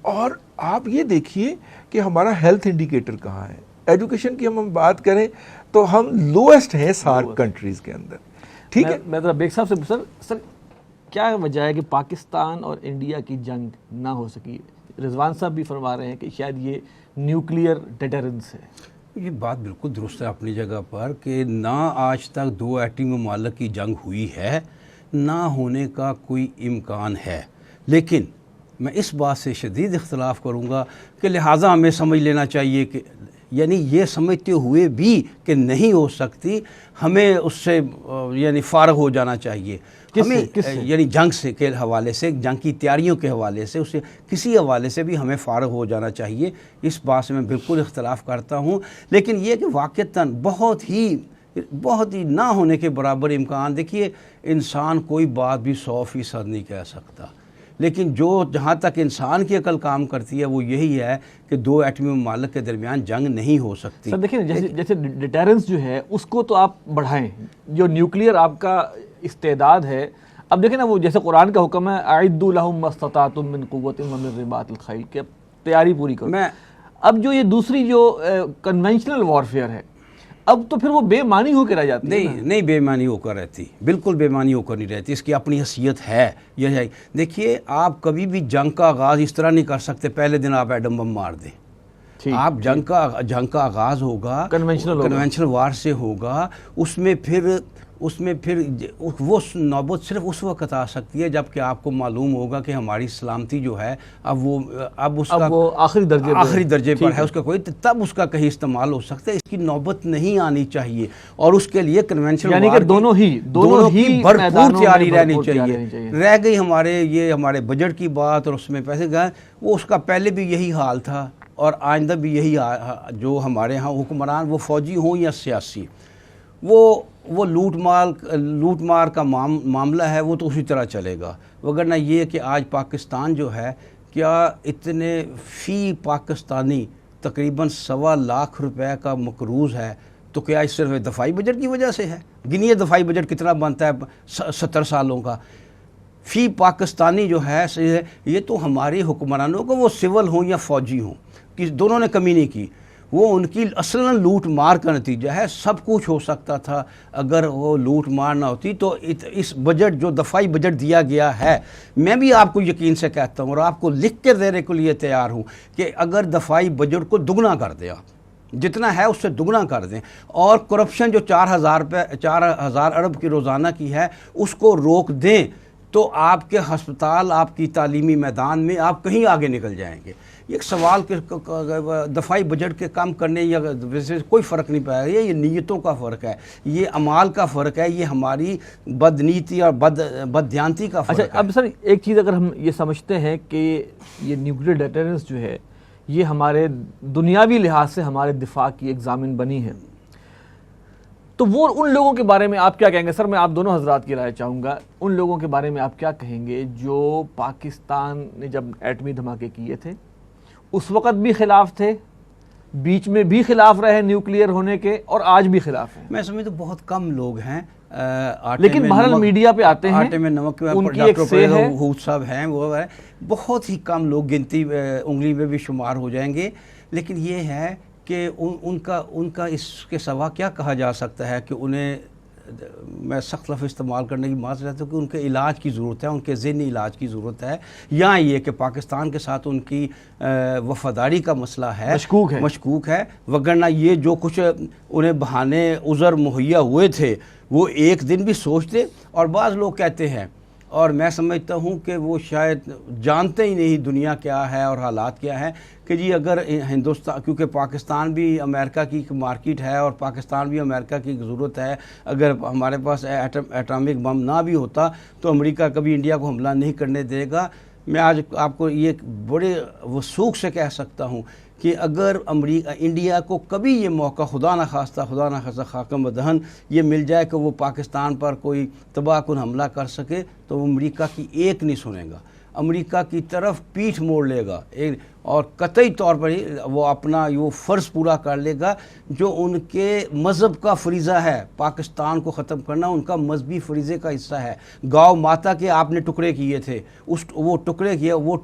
اور آپ یہ دیکھیے کہ ہمارا ہیلتھ انڈیکیٹر کہاں ہے. ایجوکیشن کی ہم بات کریں تو ہم لویسٹ ہیں سارک کنٹریز کے اندر, ٹھیک ہے. میں ذرا بیگ صاحب سے سر کیا وجہ ہے کہ پاکستان اور انڈیا کی جنگ نہ ہو سکی؟ رضوان صاحب بھی فرما رہے ہیں کہ شاید یہ نیوکلیئر ڈیٹرنس ہے. یہ بات بالکل درست ہے اپنی جگہ پر کہ نہ آج تک دو ایٹمی ممالک کی جنگ ہوئی ہے، نہ ہونے کا کوئی امکان ہے. لیکن میں اس بات سے شدید اختلاف کروں گا کہ لہٰذا ہمیں سمجھ لینا چاہیے کہ یعنی یہ سمجھتے ہوئے بھی کہ نہیں ہو سکتی ہمیں اس سے یعنی فارغ ہو جانا چاہیے. ہمیں یعنی جنگ سے کے حوالے سے، جنگ کی تیاریوں کے حوالے سے، اسے کسی حوالے سے بھی ہمیں فارغ ہو جانا چاہیے. اس بات سے میں بالکل اختلاف کرتا ہوں. لیکن یہ کہ واقعتاً بہت ہی نہ ہونے کے برابر امکان، دیکھیے انسان کوئی بات بھی 100% نہیں کہہ سکتا، لیکن جہاں تک انسان کی عقل کام کرتی ہے وہ یہی ہے کہ دو ایٹمی ممالک کے درمیان جنگ نہیں ہو سکتی. سر دیکھیں جیسے ڈیٹرنس جو ہے اس کو تو آپ بڑھائیں، جو نیوکلیئر آپ کا استعداد ہے. اب دیکھیں نا وہ جیسے قرآن کا حکم ہے اعدوا لهم ما استطعتم من قوة ومن رباط الخیل، کہ تیاری پوری کرو. اب جو یہ دوسری جو کنونشنل وارفیئر ہے، اب تو پھر وہ بے معنی ہو کے رہ جاتی ہے. نہیں بے معنی ہو کر رہتی، بالکل بے معنی ہو کر نہیں رہتی. اس کی اپنی حیثیت ہے. یہ ہے، دیکھیے آپ کبھی بھی جنگ کا آغاز اس طرح نہیں کر سکتے پہلے دن آپ ایٹم بم مار دیں. آپ جنگ کا آغاز ہوگا کنونشنل وار سے ہوگا. اس میں پھر وہ نوبت صرف اس وقت آ سکتی ہے جب کہ آپ کو معلوم ہوگا کہ ہماری سلامتی جو ہے اب وہ آخری درجے پر ہے، اس کا کوئی تب اس کا کہیں استعمال ہو سکتا ہے. اس کی نوبت نہیں آنی چاہیے اور اس کے لیے کنونشنل یعنی کہ دونوں ہی بھرپور تیاری رہنی چاہیے. رہ گئی ہمارے بجٹ کی بات اور اس میں پیسے گئے، وہ اس کا پہلے بھی یہی حال تھا اور آئندہ بھی یہی جو ہمارے ہاں حکمران وہ فوجی ہوں یا سیاسی، وہ لوٹ مار کا معاملہ ہے، وہ تو اسی طرح چلے گا. وگرنہ یہ کہ آج پاکستان جو ہے، کیا اتنے فی پاکستانی تقریباً 1.25 لاکھ روپے کا مقروض ہے، تو کیا اس صرف دفاعی بجٹ کی وجہ سے ہے؟ گنیے دفاعی بجٹ کتنا بنتا ہے 70 سالوں کا. فی پاکستانی جو ہے یہ تو ہماری حکمرانوں کو، وہ سول ہوں یا فوجی ہوں، دونوں نے کمی نہیں کی. وہ ان کی اصلاً لوٹ مار کا نتیجہ ہے. سب کچھ ہو سکتا تھا اگر وہ لوٹ مار نہ ہوتی. تو اس بجٹ جو دفاعی بجٹ دیا گیا ہے، میں بھی آپ کو یقین سے کہتا ہوں اور آپ کو لکھ کے دینے کے لیے تیار ہوں کہ اگر دفاعی بجٹ کو دگنا کر دیں، آپ جتنا ہے اس سے دگنا کر دیں، اور کرپشن جو 4,000 ارب کی روزانہ کی ہے اس کو روک دیں، تو آپ کے ہسپتال، آپ کی تعلیمی میدان میں آپ کہیں آگے نکل جائیں گے. ایک سوال کہ دفاعی بجٹ کے کام کرنے یا ویسے کوئی فرق نہیں پائے گا. یہ نیتوں کا فرق ہے، یہ اعمال کا فرق ہے، یہ ہماری بدنیتی اور بددھیانتی کا فرق ہے. اب سر ایک چیز اگر ہم یہ سمجھتے ہیں کہ یہ نیوکلیئر ڈیٹرنس جو ہے یہ ہمارے دنیاوی لحاظ سے ہمارے دفاع کی ایک ضامن بنی ہے، تو وہ ان لوگوں کے بارے میں آپ کیا کہیں گے؟ سر میں آپ دونوں حضرات کی رائے چاہوں گا. ان لوگوں کے بارے میں آپ کیا کہیں گے جو پاکستان نے جب ایٹمی دھماکے کیے تھے اس وقت بھی خلاف تھے، بیچ میں بھی خلاف رہے نیوکلیئر ہونے کے، اور آج بھی خلاف ہیں؟ میں سمجھتا ہوں بہت کم لوگ ہیں، لیکن بہرحال میڈیا پہ آتے ہیں، آٹے میں نمک ان کی ایک سے ہے، صاحب ہیں، وہ ہے بہت ہی کم لوگ، گنتی انگلی میں بھی شمار ہو جائیں گے. لیکن یہ ہے کہ ان کا اس کے سوا کیا کہا جا سکتا ہے کہ انہیں، میں سخت لفظ استعمال کرنے کی معذرت ہے کہ ان کے علاج کی ضرورت ہے، ان کے ذہنی علاج کی ضرورت ہے، یا یہ کہ پاکستان کے ساتھ ان کی وفاداری کا مسئلہ ہے، مشکوک ہے. وگرنہ یہ جو کچھ انہیں بہانے عذر مہیا ہوئے تھے وہ ایک دن بھی سوچتے. اور بعض لوگ کہتے ہیں، اور میں سمجھتا ہوں کہ وہ شاید جانتے ہی نہیں دنیا کیا ہے اور حالات کیا ہے، کہ جی اگر ہندوستان، کیونکہ پاکستان بھی امریکہ کی ایک مارکیٹ ہے اور پاکستان بھی امریکہ کی ضرورت ہے، اگر ہمارے پاس ایٹامک بم نہ بھی ہوتا تو امریکہ کبھی انڈیا کو حملہ نہیں کرنے دے گا. میں آج آپ کو یہ بڑے وثوق سے کہہ سکتا ہوں کہ اگر انڈیا کو کبھی یہ موقع خدا نہ خواستہ خاکم بدہن یہ مل جائے کہ وہ پاکستان پر کوئی تباہ کن حملہ کر سکے، تو وہ امریکہ کی ایک نہیں سنے گا، امریکہ کی طرف پیٹھ موڑ لے گا، اور قطعی طور پر ہی وہ اپنا وہ فرض پورا کر لے گا جو ان کے مذہب کا فریضہ ہے. پاکستان کو ختم کرنا ان کا مذہبی فریضے کا حصہ ہے. گاؤں ماتا کے آپ نے ٹکڑے کیے تھے، وہ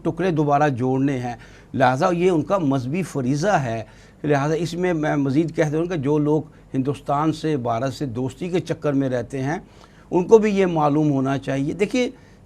ٹکڑے دوبارہ جوڑنے ہیں، لہٰذا یہ ان کا مذہبی فریضہ ہے. لہٰذا اس میں مزید کہہ دوں کہ جو لوگ ہندوستان سے، بھارت سے دوستی کے چکر میں رہتے ہیں ان کو بھی یہ معلوم ہونا چاہیے. دیکھیے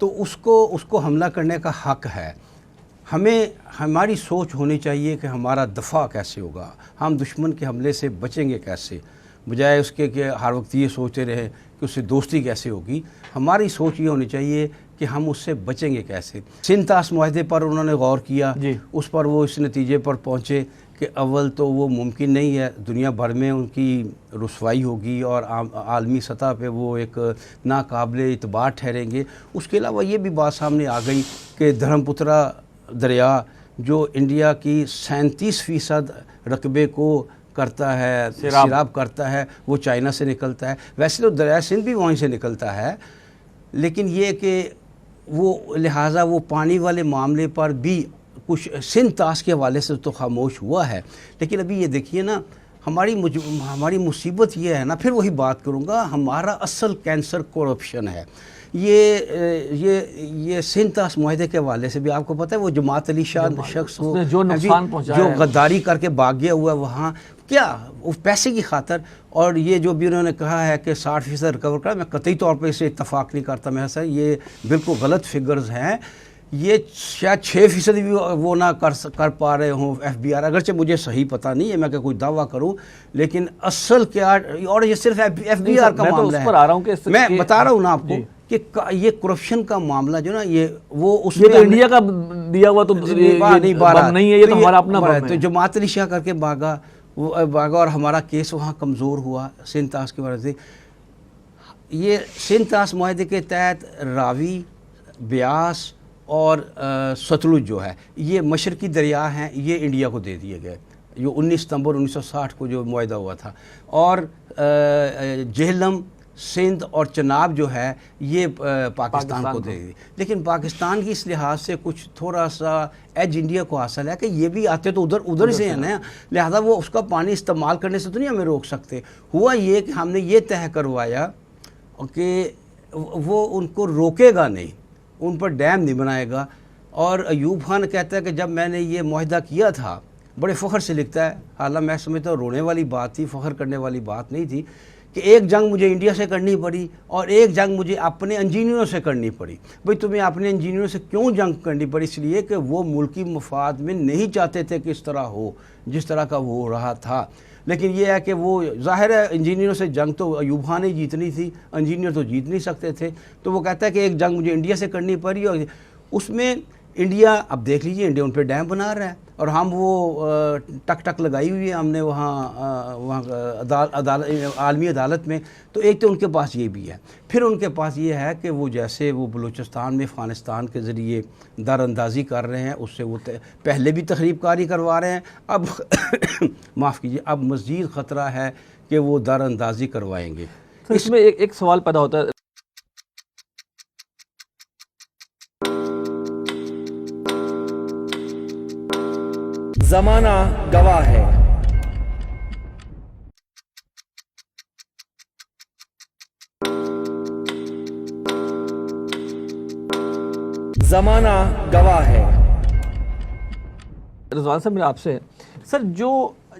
تو اس کو حملہ کرنے کا حق ہے. ہماری سوچ ہونی چاہیے کہ ہمارا دفاع کیسے ہوگا, ہم دشمن کے حملے سے بچیں گے کیسے, بجائے اس کے کہ ہر وقت یہ سوچتے رہے کہ اس سے دوستی کیسے ہوگی. ہماری سوچ یہ ہونی چاہیے کہ ہم اس سے بچیں گے کیسے. سندھ طاس معاہدے پر انہوں نے غور کیا, اس پر وہ اس نتیجے پر پہنچے کہ اول تو وہ ممکن نہیں ہے, دنیا بھر میں ان کی رسوائی ہوگی اور عالمی سطح پہ وہ ایک ناقابل اعتبار ٹھہریں گے. اس کے علاوہ یہ بھی بات سامنے آ گئی کہ دھرم پترا دریا جو انڈیا کی 37% رقبے کو کرتا ہے, سیراب کرتا ہے, وہ چائنا سے نکلتا ہے. ویسے تو دریائے سندھ بھی وہیں سے نکلتا ہے, لیکن یہ کہ وہ لہٰذا وہ پانی والے معاملے پر بھی کچھ سندھ طاس کے حوالے سے تو خاموش ہوا ہے. لیکن ابھی یہ دیکھیے نا, ہماری مصیبت یہ ہے نا, پھر وہی بات کروں گا, ہمارا اصل کینسر کرپشن ہے. یہ سندھ طاس معاہدے کے حوالے سے بھی آپ کو پتہ ہے وہ جماعت علی شاہ شخص جو نقصان پہنچایا, جو غداری کر کے بھاگ گیا ہوا ہے وہاں, کیا پیسے کی خاطر. اور یہ جو بھی انہوں نے کہا ہے کہ 60% ریکور کرا, میں قطعی طور پہ اسے اتفاق نہیں کرتا. میں ایسا یہ بالکل غلط فگرز ہیں. یہ شاید 6% بھی وہ نہ کر پا رہے ہوں ایف بی آر, اگرچہ مجھے صحیح پتہ نہیں ہے میں کہ کوئی دعویٰ کروں, لیکن اصل کیا, اور یہ صرف ایف بی آر کا معاملہ ہے. میں بتا رہا ہوں نا آپ کو کہ یہ کرپشن کا معاملہ جو نا, یہ وہ اس میں انڈیا کا دیا ہوا تو نہیں ہے, یہ تو ہمارا اپنا تو جماعت علی شاہ کر کے بھاگا اور ہمارا کیس وہاں کمزور ہوا سندھ طاس کی وجہ سے. یہ سندھ طاس معاہدے کے تحت راوی, بیاس اور ستلج جو ہے, یہ مشرقی دریا ہیں, یہ انڈیا کو دے دیے گئے, جو 19 ستمبر 1960 کو جو معاہدہ ہوا تھا. اور جہلم, سندھ اور چناب جو ہے یہ پاکستان کو دے دی. لیکن پاکستان کی اس لحاظ سے کچھ تھوڑا سا ایج انڈیا کو حاصل ہے کہ یہ بھی آتے تو ادھر سے ہیں نا, لہذا وہ اس کا پانی استعمال کرنے سے تو نہیں ہمیں روک سکتے. ہوا یہ کہ ہم نے یہ طے کروایا کہ وہ ان کو روکے گا نہیں, ان پر ڈیم نہیں بنائے گا. اور ایوب خان کہتا ہے کہ جب میں نے یہ معاہدہ کیا تھا, بڑے فخر سے لکھتا ہے, حالانکہ میں سمجھتا ہوں رونے والی بات تھی, فخر کرنے والی بات نہیں تھی, کہ ایک جنگ مجھے انڈیا سے کرنی پڑی اور ایک جنگ مجھے اپنے انجینئروں سے کرنی پڑی. بھئی تمہیں اپنے انجینئروں سے کیوں جنگ کرنی پڑی؟ اس لیے کہ وہ ملکی مفاد میں نہیں چاہتے تھے کہ اس طرح ہو جس طرح کا وہ ہو رہا تھا. لیکن یہ ہے کہ وہ ظاہر ہے انجینئروں سے جنگ تو ایوب خان ہی جیتنی تھی, انجینئر تو جیت نہیں سکتے تھے. تو وہ کہتا ہے کہ ایک جنگ مجھے انڈیا سے کرنی پڑی, اور اس میں انڈیا, اب دیکھ لیجئے انڈیا ان پہ ڈیم بنا رہا ہے اور ہم وہ ٹک لگائی ہوئی ہے ہم نے وہاں عالمی عدالت میں. تو ایک تو ان کے پاس یہ بھی ہے, پھر ان کے پاس یہ ہے کہ وہ جیسے وہ بلوچستان میں افغانستان کے ذریعے دار اندازی کر رہے ہیں, اس سے وہ پہلے بھی تخریب کاری کروا رہے ہیں, اب معاف کیجیے, اب مزید خطرہ ہے کہ وہ دار اندازی کروائیں گے. اس میں ایک سوال پیدا ہوتا ہے, زمانہ گواہ ہے. زمانہ گواہ ہے. رضوان صاحب میرا آپ سے ہے سر, جو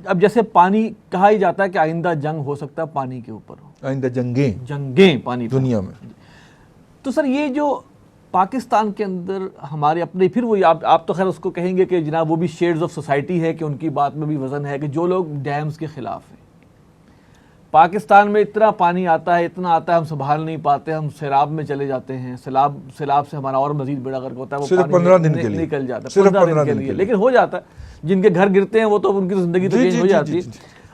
اب جیسے پانی کہا ہی جاتا ہے کہ آئندہ جنگ ہو سکتا ہے پانی کے اوپر, آئندہ جنگیں پانی دنیا میں, تو سر یہ جو پاکستان کے اندر ہمارے اپنے, پھر وہ آپ تو خیر اس کو کہیں گے کہ جناب وہ بھی شیڈز آف سوسائٹی ہے کہ ان کی بات میں بھی وزن ہے, کہ جو لوگ ڈیمز کے خلاف ہیں. پاکستان میں اتنا پانی آتا ہے, اتنا آتا ہے, ہم سنبھال نہیں پاتے, ہم سیلاب میں چلے جاتے ہیں, سیلاب سے ہمارا اور مزید بیڑا غرق ہوتا ہے, وہ صرف 15 دن کے لیے نکل جاتا ہے, 15 دن کے لیے, لیکن ہو جاتا ہے. جن کے گھر گرتے ہیں وہ تو ان کی زندگی تو چینج ہو جاتی ہے,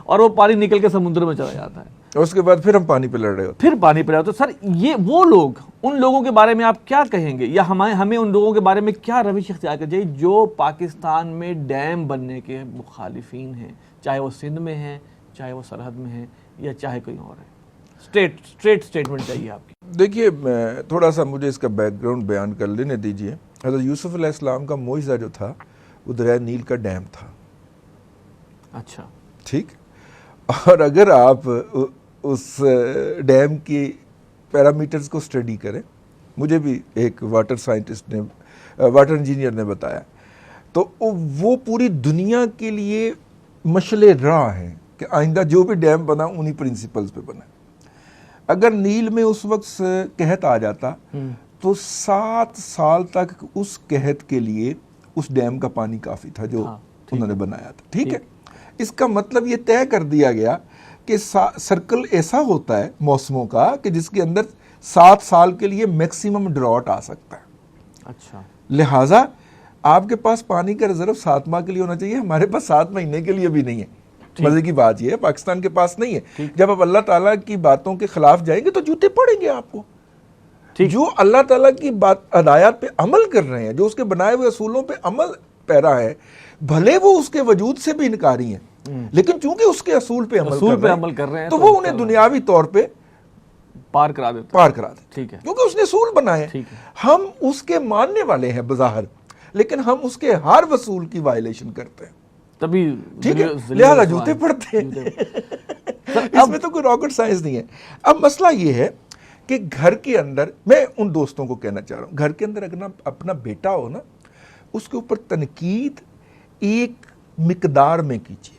اور وہ پانی نکل کے سمندر میں چلا جاتا ہے, اور اس کے بعد پھر ہم پانی پہ لڑ رہے ہوتے پھر پانی پہ لڑ رہے ہوتے. سر یہ وہ لوگ, ان لوگوں کے بارے میں آپ کیا کہیں گے, یا ہمیں ان لوگوں کے بارے میں کیا روش اختیار کرنی چاہیے جو پاکستان میں ڈیم بننے کے مخالفین ہیں, چاہے وہ سندھ میں ہیں, چاہے وہ سرحد میں ہیں, یا چاہے کوئی اور ہے؟ اسٹریٹ سٹیٹمنٹ چاہیے آپ کی. دیکھیے تھوڑا سا مجھے اس کا بیک گراؤنڈ بیان کر لینے دیجیے. حضرت یوسف علیہ السلام کا معجزہ جو تھا وہ دریائے نیل کا ڈیم تھا. اچھا ٹھیک, اور اگر آپ اس ڈیم کی پیرامیٹرز کو اسٹڈی کریں, مجھے بھی ایک واٹر سائنٹسٹ نے, واٹر انجینئر نے بتایا, تو وہ پوری دنیا کے لیے مشعل راہ ہیں کہ آئندہ جو بھی ڈیم بنا انہی پرنسپلز پہ بنا. اگر نیل میں اس وقت قحط آ جاتا تو 7 سال تک اس قحط کے لیے اس ڈیم کا پانی کافی تھا جو انہوں نے بنایا تھا. ٹھیک ہے, اس کا مطلب یہ طے کر دیا گیا کہ سرکل ایسا ہوتا ہے موسموں کا کہ جس کے اندر 7 سال کے لیے میکسیمم ڈراٹ آ سکتا ہے. اچھا, لہٰذا آپ کے پاس پانی کا ریزرو 7 ماہ کے لیے ہونا چاہیے, ہمارے پاس 7 مہینے کے لیے بھی نہیں ہے. مزے کی بات یہ ہے پاکستان کے پاس نہیں ہے. جب آپ اللہ تعالیٰ کی باتوں کے خلاف جائیں گے تو جوتے پڑیں گے آپ کو. جو اللہ تعالیٰ کی ہدایات پہ عمل کر رہے ہیں, جو اس کے بنائے ہوئے اصولوں پہ عمل پیرا ہے, بھلے وہ اس کے وجود سے بھی انکاری ہیں, لیکن چونکہ اس کے اصول پہ عمل کر رہے ہیں تو وہ انہیں دنیاوی طور پہ پار کرا دیتے. ٹھیک ہے, کیونکہ اس نے اصول بنائے. ہم اس کے ماننے والے ہیں بظاہر, لیکن ہم اس کے ہر اصول کی وائلیشن کرتے ہیں, تبھی ٹھیک ہے, لہذا جوتے پڑتے ہیں. اس میں تو کوئی راکٹ سائنس نہیں ہے. اب مسئلہ یہ ہے کہ گھر کے اندر, میں ان دوستوں کو کہنا چاہ رہا ہوں, گھر کے اندر اگر اپنا بیٹا ہو نا, اس کے اوپر تنقید ایک مقدار میں کیجیے.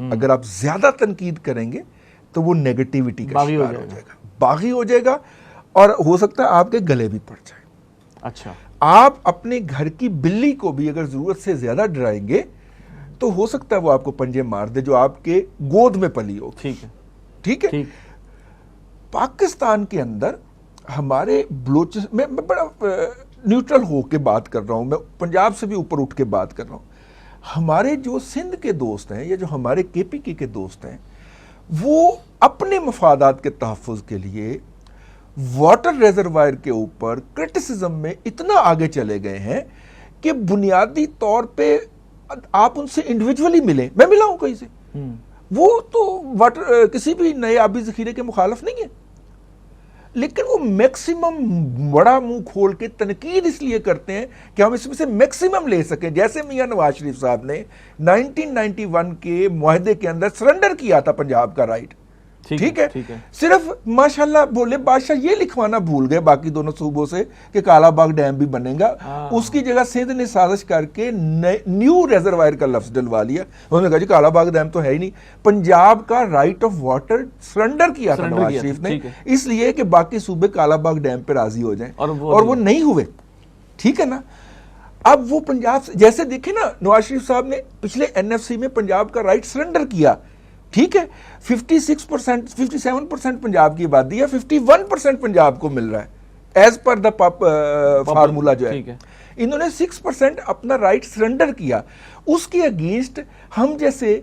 اگر آپ زیادہ تنقید کریں گے تو وہ نیگیٹیوٹی کا شکار ہو جائے گا, باغی ہو جائے گا, اور ہو سکتا ہے آپ کے گلے بھی پڑ جائے. اچھا, آپ اپنے گھر کی بلی کو بھی اگر ضرورت سے زیادہ ڈرائیں گے تو ہو سکتا ہے وہ آپ کو پنجے مار دے جو آپ کے گود میں پلی ہو. ٹھیک ہے. پاکستان کے اندر ہمارے میں بڑا نیوٹرل ہو کے بات کر رہا ہوں, میں پنجاب سے بھی اوپر اٹھ کے بات کر رہا ہوں. ہمارے جو سندھ کے دوست ہیں یا جو ہمارے KPK کے دوست ہیں, وہ اپنے مفادات کے تحفظ کے لیے واٹر ریزروائر کے اوپر کرٹیسزم میں اتنا آگے چلے گئے ہیں کہ بنیادی طور پہ آپ ان سے انڈیویجولی ملیں, میں ملا ہوں کہیں سے, وہ تو کسی بھی نئے آبی ذخیرے کے مخالف نہیں ہے, لیکن وہ میکسیمم بڑا منہ کھول کے تنقید اس لیے کرتے ہیں کہ ہم اس میں سے میکسیمم لے سکیں. جیسے میاں نواز شریف صاحب نے 1991 کے معاہدے کے اندر سرنڈر کیا تھا پنجاب کا رائٹ. ٹھیک ہے, صرف ماشاءاللہ بولے بادشاہ یہ لکھوانا بھول گئے باقی دونوں صوبوں سے کہ کالا باغ ڈیم بھی بنے گا. اس کی جگہ سندھ نے سازش کر کے نیو ریزروائر کا لفظ ڈلوا لیا. انہوں نے کہا جی کالا باغ ڈیم تو ہے ہی نہیں. پنجاب کا رائٹ آف واٹر سرنڈر کیا تھا نواز شریف نے, اس لیے کہ باقی صوبے کالا باغ ڈیم پہ راضی ہو جائیں, اور وہ نہیں ہوئے. ٹھیک ہے نا. اب وہ پنجاب جیسے دیکھیں نا, نواز شریف صاحب نے پچھلے NFC میں پنجاب کا رائٹ سرنڈر کیا. ٹھیک ہے, 56% 57% پنجاب کی آبادی ہے, 51% پنجاب کو مل رہا ہے ایز پر دا فارمولا جو ہے. انہوں نے 6% اپنا رائٹ سرنڈر کیا. اس کے اگینسٹ ہم جیسے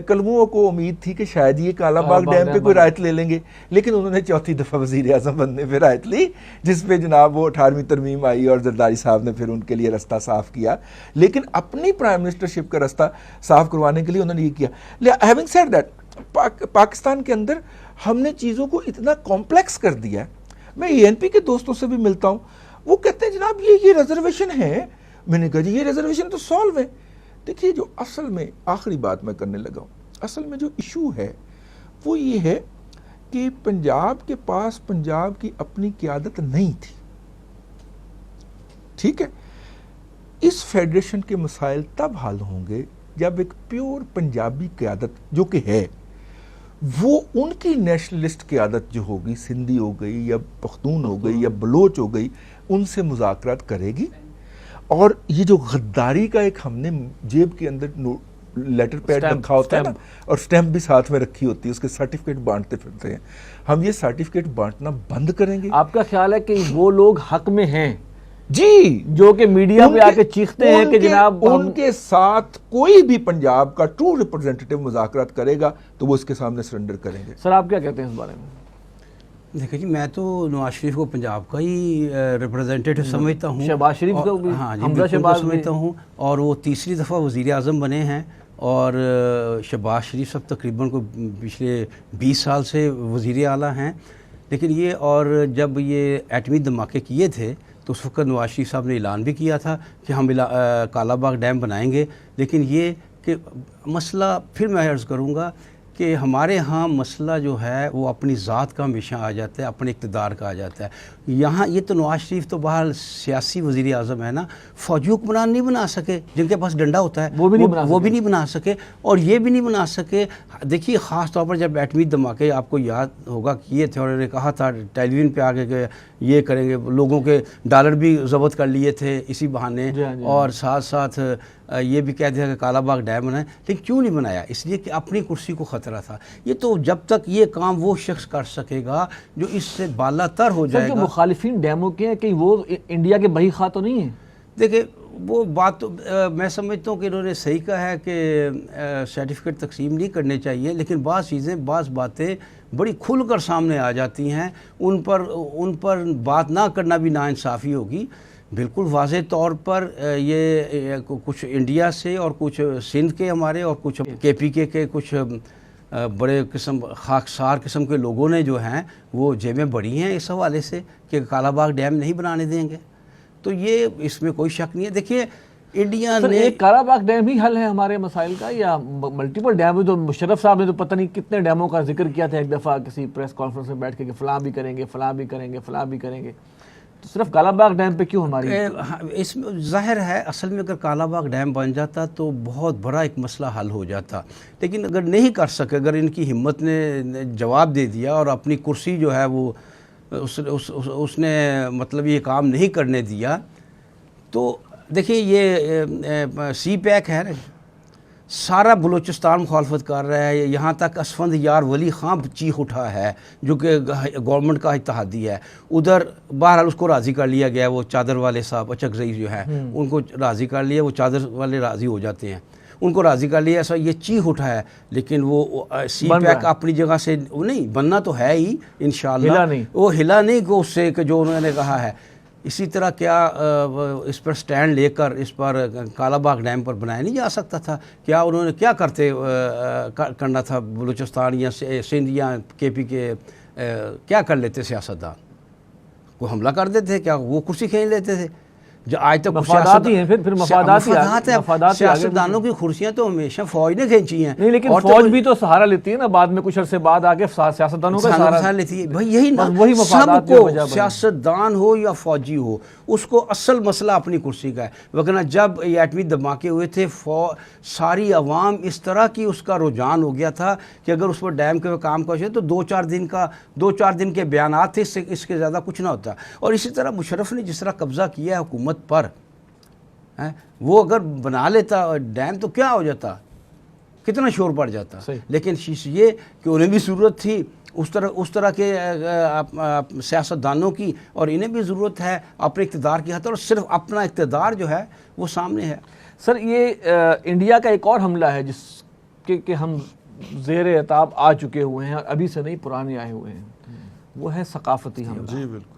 کلموں کو امید تھی کہ شاید یہ کالا باغ ڈیم پہ کوئی رائٹ لے لیں گے, لیکن انہوں نے 4تھی دفعہ وزیر اعظم بننے پہ رائٹ لی, جس پہ جناب وہ 18ویں ترمیم آئی اور زرداری صاحب نے پھر ان کے لیے رستہ صاف کیا. لیکن اپنی پرائم منسٹرشپ کا رستہ صاف کروانے کے لیے انہوں نے یہ کیا. ہیونگ سیڈ دیٹ, پاکستان کے اندر ہم نے چیزوں کو اتنا کمپلیکس کر دیا ہے. میں ENP کے دوستوں سے بھی ملتا ہوں, وہ کہتے ہیں جناب یہ ریزرویشن ہے. میں نے کہا جی یہ ریزرویشن تو سالو ہے. دیکھیے جو اصل میں آخری بات میں کرنے لگا ہوں, اصل میں جو ایشو ہے وہ یہ ہے کہ پنجاب کے پاس پنجاب کی اپنی قیادت نہیں تھی. ٹھیک ہے, اس فیڈریشن کے مسائل تب حل ہوں گے جب ایک پیور پنجابی قیادت جو کہ ہے, وہ ان کی نیشنلسٹ قیادت جو ہوگی, سندھی ہو گئی یا پختون ہو گئی یا بلوچ ہو گئی, ان سے مذاکرات کرے گی. اور یہ جو غداری کا ایک ہم نے جیب کے اندر لیٹر پیڈ رکھا ہوتا ہے نا, اور سٹیمپ بھی ساتھ میں رکھی ہوتی ہے, اس کے سرٹیفکیٹ بانٹتے پھرتے ہیں, ہم یہ سرٹیفکیٹ بانٹنا بند کریں گے. آپ کا خیال ہے کہ وہ لوگ حق میں ہیں جی, جو کہ میڈیا پہ آ کے چیختے ہیں کہ جناب ان کے ساتھ کوئی بھی پنجاب کا ٹرو ریپرزینٹیٹیو مذاکرات کرے گا تو وہ اس کے سامنے سرنڈر کریں گے. سر آپ کیا کہتے ہیں اس بارے میں؟ دیکھیں جی, میں تو نواز شریف کو پنجاب کا ہی ریپرزینٹیٹو سمجھتا ہوں, شہباز شریف کو بھی, ہاں جی حمزہ شہباز سمجھتا ہوں, اور وہ تیسری دفعہ وزیر اعظم بنے ہیں, اور شہباز شریف صاحب تقریباً کو پچھلے 20 سال سے وزیر اعلیٰ ہیں. لیکن یہ, اور جب یہ ایٹمی دھماکے کیے تھے تو اس وقت نواز شریف صاحب نے اعلان بھی کیا تھا کہ ہم کالا باغ ڈیم بنائیں گے. لیکن یہ کہ مسئلہ پھر میں عرض کروں گا کہ ہمارے ہاں مسئلہ جو ہے وہ اپنی ذات کا ہمیشہ آ جاتا ہے، اپنے اقتدار کا آ جاتا ہے. یہاں یہ تو نواز شریف تو بہرحال سیاسی وزیر اعظم ہے نا، فوجی حکمران نہیں بنا سکے جن کے پاس ڈنڈا ہوتا ہے، وہ بھی نہیں بنا سکے اور یہ بھی نہیں بنا سکے. دیکھیے خاص طور پر جب ایٹمی دھماکے آپ کو یاد ہوگا کیے تھے اور انہوں نے کہا تھا ٹیلی ویژن پہ آگے کہ یہ کریں گے، لوگوں کے ڈالر بھی ضبط کر لیے تھے اسی بہانے، اور ساتھ ساتھ یہ بھی کہہ دیا کہ کالا باغ ڈیم بنائیں. لیکن کیوں نہیں بنایا؟ اس لیے کہ اپنی کرسی کو خطرہ تھا. یہ تو جب تک یہ کام وہ شخص کر سکے گا جو اس سے بالا تر ہو جائے گا. مخالفین ڈیموں کے ہیں کہ وہ انڈیا کے بہی خواہ تو نہیں ہیں؟ دیکھیں وہ بات تو میں سمجھتا ہوں کہ انہوں نے صحیح کہا ہے کہ سرٹیفکیٹ تقسیم نہیں کرنے چاہیے، لیکن بعض چیزیں بعض باتیں بڑی کھل کر سامنے آ جاتی ہیں، ان پر بات نہ کرنا بھی ناانصافی ہوگی. بالکل واضح طور پر یہ کچھ انڈیا سے اور کچھ سندھ کے ہمارے اور کچھ کے پی کے کچھ بڑے قسم خاکسار قسم کے لوگوں نے جو ہیں وہ جیبیں بڑھی ہیں اس حوالے سے کہ کالا باغ ڈیم نہیں بنانے دیں گے. تو یہ اس میں کوئی شک نہیں ہے. دیکھیے انڈیا نے ایک کالا باغ ڈیم ہی حل ہے ہمارے مسائل کا یا ملٹیپل ڈیم؟ جو مشرف صاحب نے تو پتہ نہیں کتنے ڈیموں کا ذکر کیا تھا ایک دفعہ کسی پریس کانفرنس میں بیٹھ کے کہ فلاں بھی کریں گے، فلاں بھی کریں گے، فلاں بھی کریں گے. تو صرف کالا باغ ڈیم پہ کیوں ہماری؟ اس میں ظاہر ہے اصل میں اگر کالا باغ ڈیم بن جاتا تو بہت بڑا ایک مسئلہ حل ہو جاتا، لیکن اگر نہیں کر سکے، اگر ان کی ہمت نے جواب دے دیا اور اپنی کرسی جو ہے وہ اس نے مطلب یہ کام نہیں کرنے دیا، تو دیکھیے یہ سی پیک ہے نا، سارا بلوچستان مخالفت کر رہا ہے. یہاں تک اسفند یار ولی خان چیخ اٹھا ہے جو کہ گورنمنٹ کا اتحادی ہے. ادھر بہرحال اس کو راضی کر لیا گیا، وہ چادر والے صاحب اچکزئی جو ہے ان کو راضی کر لیا، وہ چادر والے راضی ہو جاتے ہیں، ان کو راضی کر لیا. ایسا یہ چیخ اٹھا ہے، لیکن وہ سی پیک اپنی جگہ سے نہیں بننا تو ہے ہی انشاءاللہ، وہ ہلا نہیں کہ اس سے کہ جو انہوں نے کہا ہے. اسی طرح کیا اس پر سٹینڈ لے کر اس پر کالا باغ ڈیم پر بنایا نہیں جا سکتا تھا؟ کیا انہوں نے کیا کرنا تھا بلوچستان یا سندھ یا کے پی کے کیا کر لیتے سیاستدان؟ کوئی حملہ کر دیتے؟ کیا وہ کرسی کھینچ لیتے تھے؟ جو آج تک مفادات ہی ہیں، پھر مفادات ہیں. سیاستدانوں کی کرسیاں تو ہمیشہ فوج نے کھینچی ہیں. نہیں لیکن فوج بھی تو سہارا لیتی ہے نا بعد میں، کچھ عرصے بعد آگے سیاستدانوں کا سہارا لیتی ہے. بھائی یہی نا، سب کو سیاستدان ہو یا فوجی ہو اس کو اصل مسئلہ اپنی کرسی کا ہے. وگرنہ جب یہ ایٹمی دھماکے ہوئے تھے ساری عوام اس طرح کی اس کا رجحان ہو گیا تھا کہ اگر اس پر ڈیم کے کام کا تو دو چار دن کے بیانات تھے، اس کے زیادہ کچھ نہ ہوتا. اور اسی طرح مشرف نے جس طرح قبضہ کیا ہے حکومت پر، وہ اگر بنا لیتا ڈیم تو کیا ہو جاتا، کتنا شور پڑ جاتا. لیکن یہ کہ انہیں بھی ضرورت تھی اس طرح کے سیاستدانوں کی، اور انہیں بھی ضرورت ہے اپنے اقتدار کی حد، اور صرف اپنا اقتدار جو ہے وہ سامنے ہے. سر یہ انڈیا کا ایک اور حملہ ہے جس کہ ہم زیر عتاب آ چکے ہوئے ہیں، اور ابھی سے نہیں پرانے آئے ہوئے ہیں، وہ ہے ثقافتی حملہ. جی بالکل.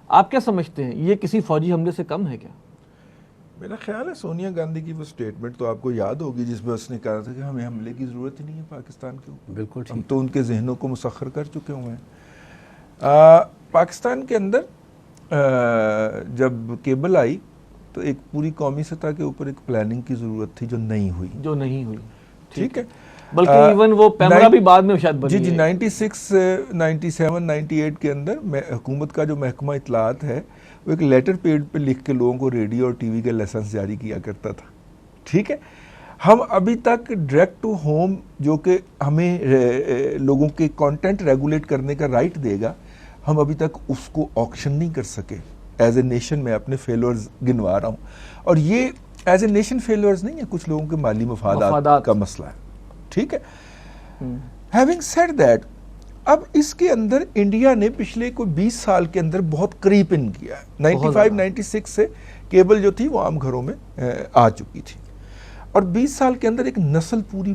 آپ کیا سمجھتے ہیں یہ کسی فوجی حملے سے کم ہے کیا؟ میرا خیال ہے سونیا گاندھی کی وہ سٹیٹمنٹ تو آپ کو یاد ہوگی جس میں اس نے کہا تھا کہ ہمیں حملے کی ضرورت ہی نہیں ہے پاکستان کے اوپر. بالکل ہم تو ان کے ذہنوں کو مسخر کر چکے ہوئے ہیں. پاکستان کے اندر جب کیبل آئی تو ایک پوری قومی سطح کے اوپر ایک پلاننگ کی ضرورت تھی جو نہیں ہوئی. ٹھیک ہے. بلکہ ایون وہ پیمرا بھی بعد میں شاید بنی. جی 96 97 98 کے اندر حکومت کا جو محکمہ اطلاعات ہے وہ ایک لیٹر پیڈ پہ لکھ کے لوگوں کو ریڈیو اور ٹی وی کے لائسنس جاری کیا کرتا تھا. ٹھیک ہے. ہم ابھی تک ڈائریکٹ ٹو ہوم جو کہ ہمیں لوگوں کے کانٹینٹ ریگولیٹ کرنے کا رائٹ دے گا، ہم ابھی تک اس کو آکشن نہیں کر سکے. ایز اے نیشن میں اپنے فیلورز گنوا رہا ہوں، اور یہ ایز اے نیشن فیلورز نہیں ہے، کچھ لوگوں کے مالی مفادات کا مسئلہ ہے. ٹھیک ہے. ہیونگ سیڈ دیٹ، اب اس کے اندر انڈیا نے پچھلے کوئی 20 سال کے اندر بہت قریب ان کیا ہے. 95-96 سے کیبل جو تھی وہ عام گھروں میں آ چکی تھی، اور 20 سال کے اندر ایک نسل پوری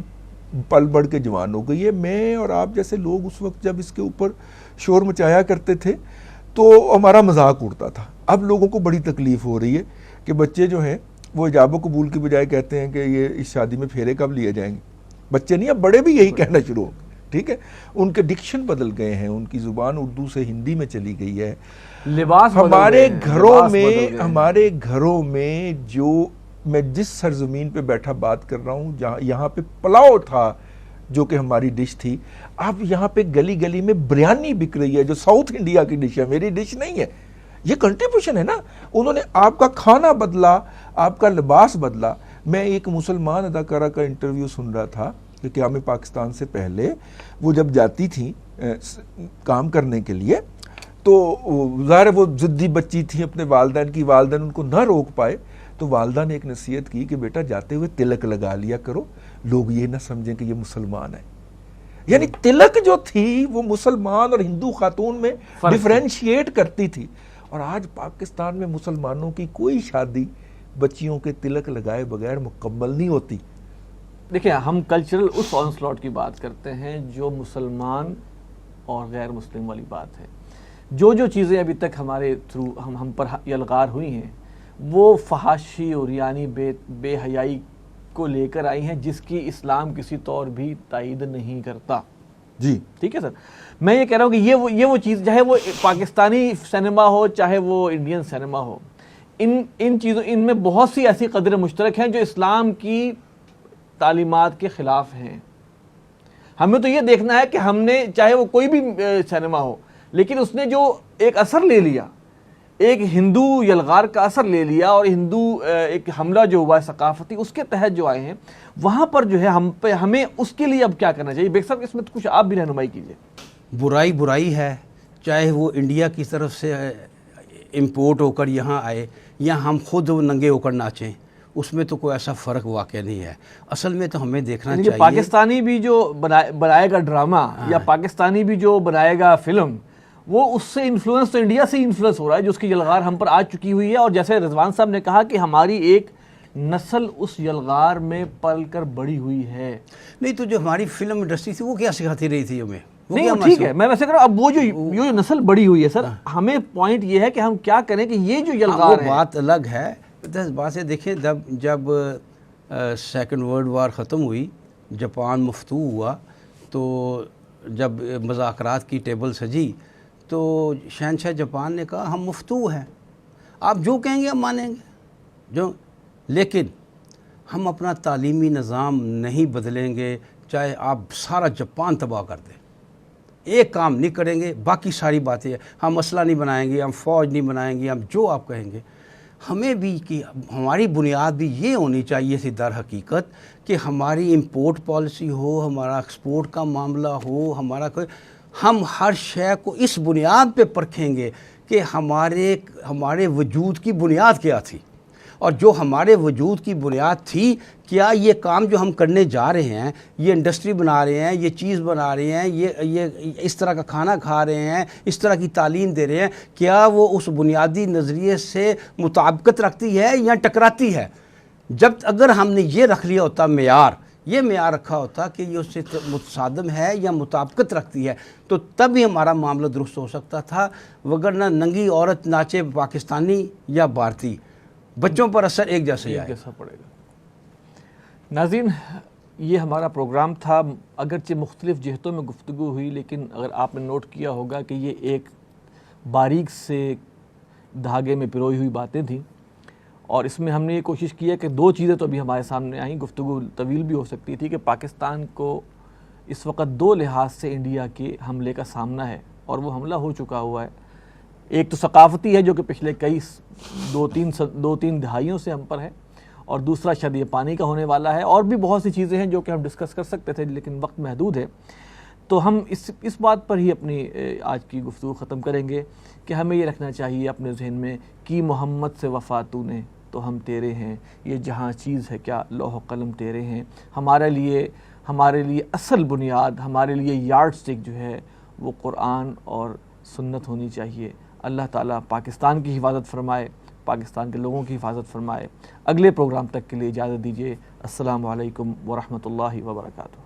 پل بڑھ کے جوان ہو گئی ہے. میں اور آپ جیسے لوگ اس وقت جب اس کے اوپر شور مچایا کرتے تھے تو ہمارا مذاق اڑتا تھا. اب لوگوں کو بڑی تکلیف ہو رہی ہے کہ بچے جو ہیں وہ ایجاب و قبول کی بجائے کہتے ہیں کہ یہ اس شادی میں پھیرے کب لیے جائیں گے. بچے نہیں، اب بڑے بھی یہی کہنا شروع ہو گئے. ٹھیک ہے. ان کے ڈکشن بدل گئے ہیں، ان کی زبان اردو سے ہندی میں چلی گئی ہے. لباس ہمارے گھروں میں جو میں جس سرزمین پہ بیٹھا بات کر رہا ہوں، یہاں پہ پلاؤ تھا جو کہ ہماری ڈش تھی. اب یہاں پہ گلی گلی میں بریانی بک رہی ہے جو ساؤتھ انڈیا کی ڈش ہے, میری ڈش نہیں ہے. یہ کنٹریبیوشن ہے نا. انہوں نے آپ کا کھانا بدلا, آپ کا لباس بدلا. میں ایک مسلمان اداکارہ کا انٹرویو سن رہا تھا کہ قیام پاکستان سے پہلے وہ جب جاتی تھیں کام کرنے کے لیے, تو ظاہر وہ ضدی بچی تھی اپنے والدین کی, والدین ان کو نہ روک پائے, تو والدہ نے ایک نصیحت کی کہ بیٹا جاتے ہوئے تلک لگا لیا کرو, لوگ یہ نہ سمجھیں کہ یہ مسلمان ہے. یعنی تلک جو تھی وہ مسلمان اور ہندو خاتون میں ڈیفرینشیٹ کرتی تھی. اور آج پاکستان میں مسلمانوں کی کوئی شادی بچیوں کے تلک لگائے بغیر مکمل نہیں ہوتی. دیکھیں, ہم کلچرل اس آنسلاٹ کی بات کرتے ہیں جو مسلمان اور غیر مسلم والی بات ہے. جو چیزیں ابھی تک ہمارے تھرو ہم پر یلغار ہوئی ہیں وہ فحاشی اور یعنی بے حیائی کو لے کر آئی ہیں, جس کی اسلام کسی طور بھی تائید نہیں کرتا. جی ٹھیک ہے سر, میں یہ کہہ رہا ہوں کہ یہ وہ چیز, چاہے وہ پاکستانی سینما ہو چاہے وہ انڈین سینما ہو, ان چیزوں ان میں بہت سی ایسی قدریں مشترک ہیں جو اسلام کی تعلیمات کے خلاف ہیں. ہمیں تو یہ دیکھنا ہے کہ ہم نے, چاہے وہ کوئی بھی سینما ہو, لیکن اس نے جو ایک اثر لے لیا, ایک ہندو یلغار کا اثر لے لیا, اور ہندو ایک حملہ جو ہوا ہے ثقافتی, اس کے تحت جو آئے ہیں, وہاں پر جو ہے ہمیں اس کے لیے اب کیا کرنا چاہیے؟ بیگ صاحب اس میں کچھ آپ بھی رہنمائی کیجیے. برائی برائی ہے, چاہے وہ انڈیا کی طرف سے امپورٹ ہو کر یہاں آئے یا ہم خود ننگے ہو کر ناچیں, اس میں تو کوئی ایسا فرق واقع نہیں ہے. اصل میں تو ہمیں دیکھنا چاہیے پاکستانی بھی جو بنائے گا ڈرامہ یا پاکستانی بھی جو بنائے گا فلم, وہ اس سے انفلوئنس تو انڈیا سے انفلوئنس ہو رہا ہے, جو اس کی یلغار ہم پر آ چکی ہوئی ہے. اور جیسے رضوان صاحب نے کہا کہ ہماری ایک نسل اس یلغار میں پل کر بڑی ہوئی ہے. نہیں تو جو ہماری فلم انڈسٹری تھی وہ کیا سکھاتی رہی تھی ہمیں؟ نہیں ٹھیک ہے, میں ویسے کہہ رہا ہوں, اب وہ جو نسل بڑی ہوئی ہے سر, ہمیں پوائنٹ یہ ہے کہ ہم کیا کریں کہ یہ جو یلغار ہے, بات الگ ہے. بات سے دیکھیں, جب سیکنڈ ورلڈ وار ختم ہوئی, جاپان مفتوح ہوا, تو جب مذاکرات کی ٹیبل سجی تو شہنشاہ جاپان نے کہا ہم مفتوح ہیں, آپ جو کہیں گے ہم مانیں گے. لیکن ہم اپنا تعلیمی نظام نہیں بدلیں گے, چاہے آپ سارا جاپان تباہ کر دیں, ایک کام نہیں کریں گے, باقی ساری باتیں, ہم اسلحہ نہیں بنائیں گے, ہم فوج نہیں بنائیں گے, ہم جو آپ کہیں گے. ہمیں بھی کہ ہماری بنیاد بھی یہ ہونی چاہیے تھی در حقیقت کہ ہماری امپورٹ پالیسی ہو, ہمارا ایکسپورٹ کا معاملہ ہو, ہمارا کوئی, ہم ہر شے کو اس بنیاد پہ پرکھیں گے کہ ہمارے وجود کی بنیاد کیا تھی, اور جو ہمارے وجود کی بنیاد تھی, کیا یہ کام جو ہم کرنے جا رہے ہیں, یہ انڈسٹری بنا رہے ہیں, یہ چیز بنا رہے ہیں, یہ اس طرح کا کھانا کھا رہے ہیں, اس طرح کی تعلیم دے رہے ہیں, کیا وہ اس بنیادی نظریے سے مطابقت رکھتی ہے یا ٹکراتی ہے؟ اگر ہم نے یہ رکھ لیا ہوتا یہ معیار رکھا ہوتا کہ یہ اس سے متصادم ہے یا مطابقت رکھتی ہے, تو تب ہی ہمارا معاملہ درست ہو سکتا تھا. وگرنہ ننگی عورت ناچے پاکستانی یا بھارتی, بچوں پر اثر ایک جیسا پڑے گا. ناظرین, یہ ہمارا پروگرام تھا, اگرچہ مختلف جہتوں میں گفتگو ہوئی, لیکن اگر آپ نے نوٹ کیا ہوگا کہ یہ ایک باریک سے دھاگے میں پروئی ہوئی باتیں تھیں, اور اس میں ہم نے یہ کوشش کی ہے کہ دو چیزیں تو ابھی ہمارے سامنے آئیں. گفتگو طویل بھی ہو سکتی تھی کہ پاکستان کو اس وقت دو لحاظ سے انڈیا کے حملے کا سامنا ہے, اور وہ حملہ ہو چکا ہوا ہے. ایک تو ثقافتی ہے جو کہ پچھلے دو تین دہائیوں سے ہم پر ہے, اور دوسرا شاید یہ پانی کا ہونے والا ہے, اور بھی بہت سی چیزیں ہیں جو کہ ہم ڈسکس کر سکتے تھے لیکن وقت محدود ہے. تو ہم اس بات پر ہی اپنی آج کی گفتگو ختم کریں گے کہ ہمیں یہ رکھنا چاہیے اپنے ذہن میں کہ محمد سے وفا تو نے تو ہم تیرے ہیں, یہ جہاں چیز ہے کیا لوح و قلم تیرے ہیں. ہمارے لیے اصل بنیاد, ہمارے لیے یارڈ سٹک جو ہے وہ قرآن اور سنت ہونی چاہیے. اللہ تعالیٰ پاکستان کی حفاظت فرمائے, پاکستان کے لوگوں کی حفاظت فرمائے. اگلے پروگرام تک کے لیے اجازت دیجیے. السلام علیکم ورحمۃ اللہ وبرکاتہ.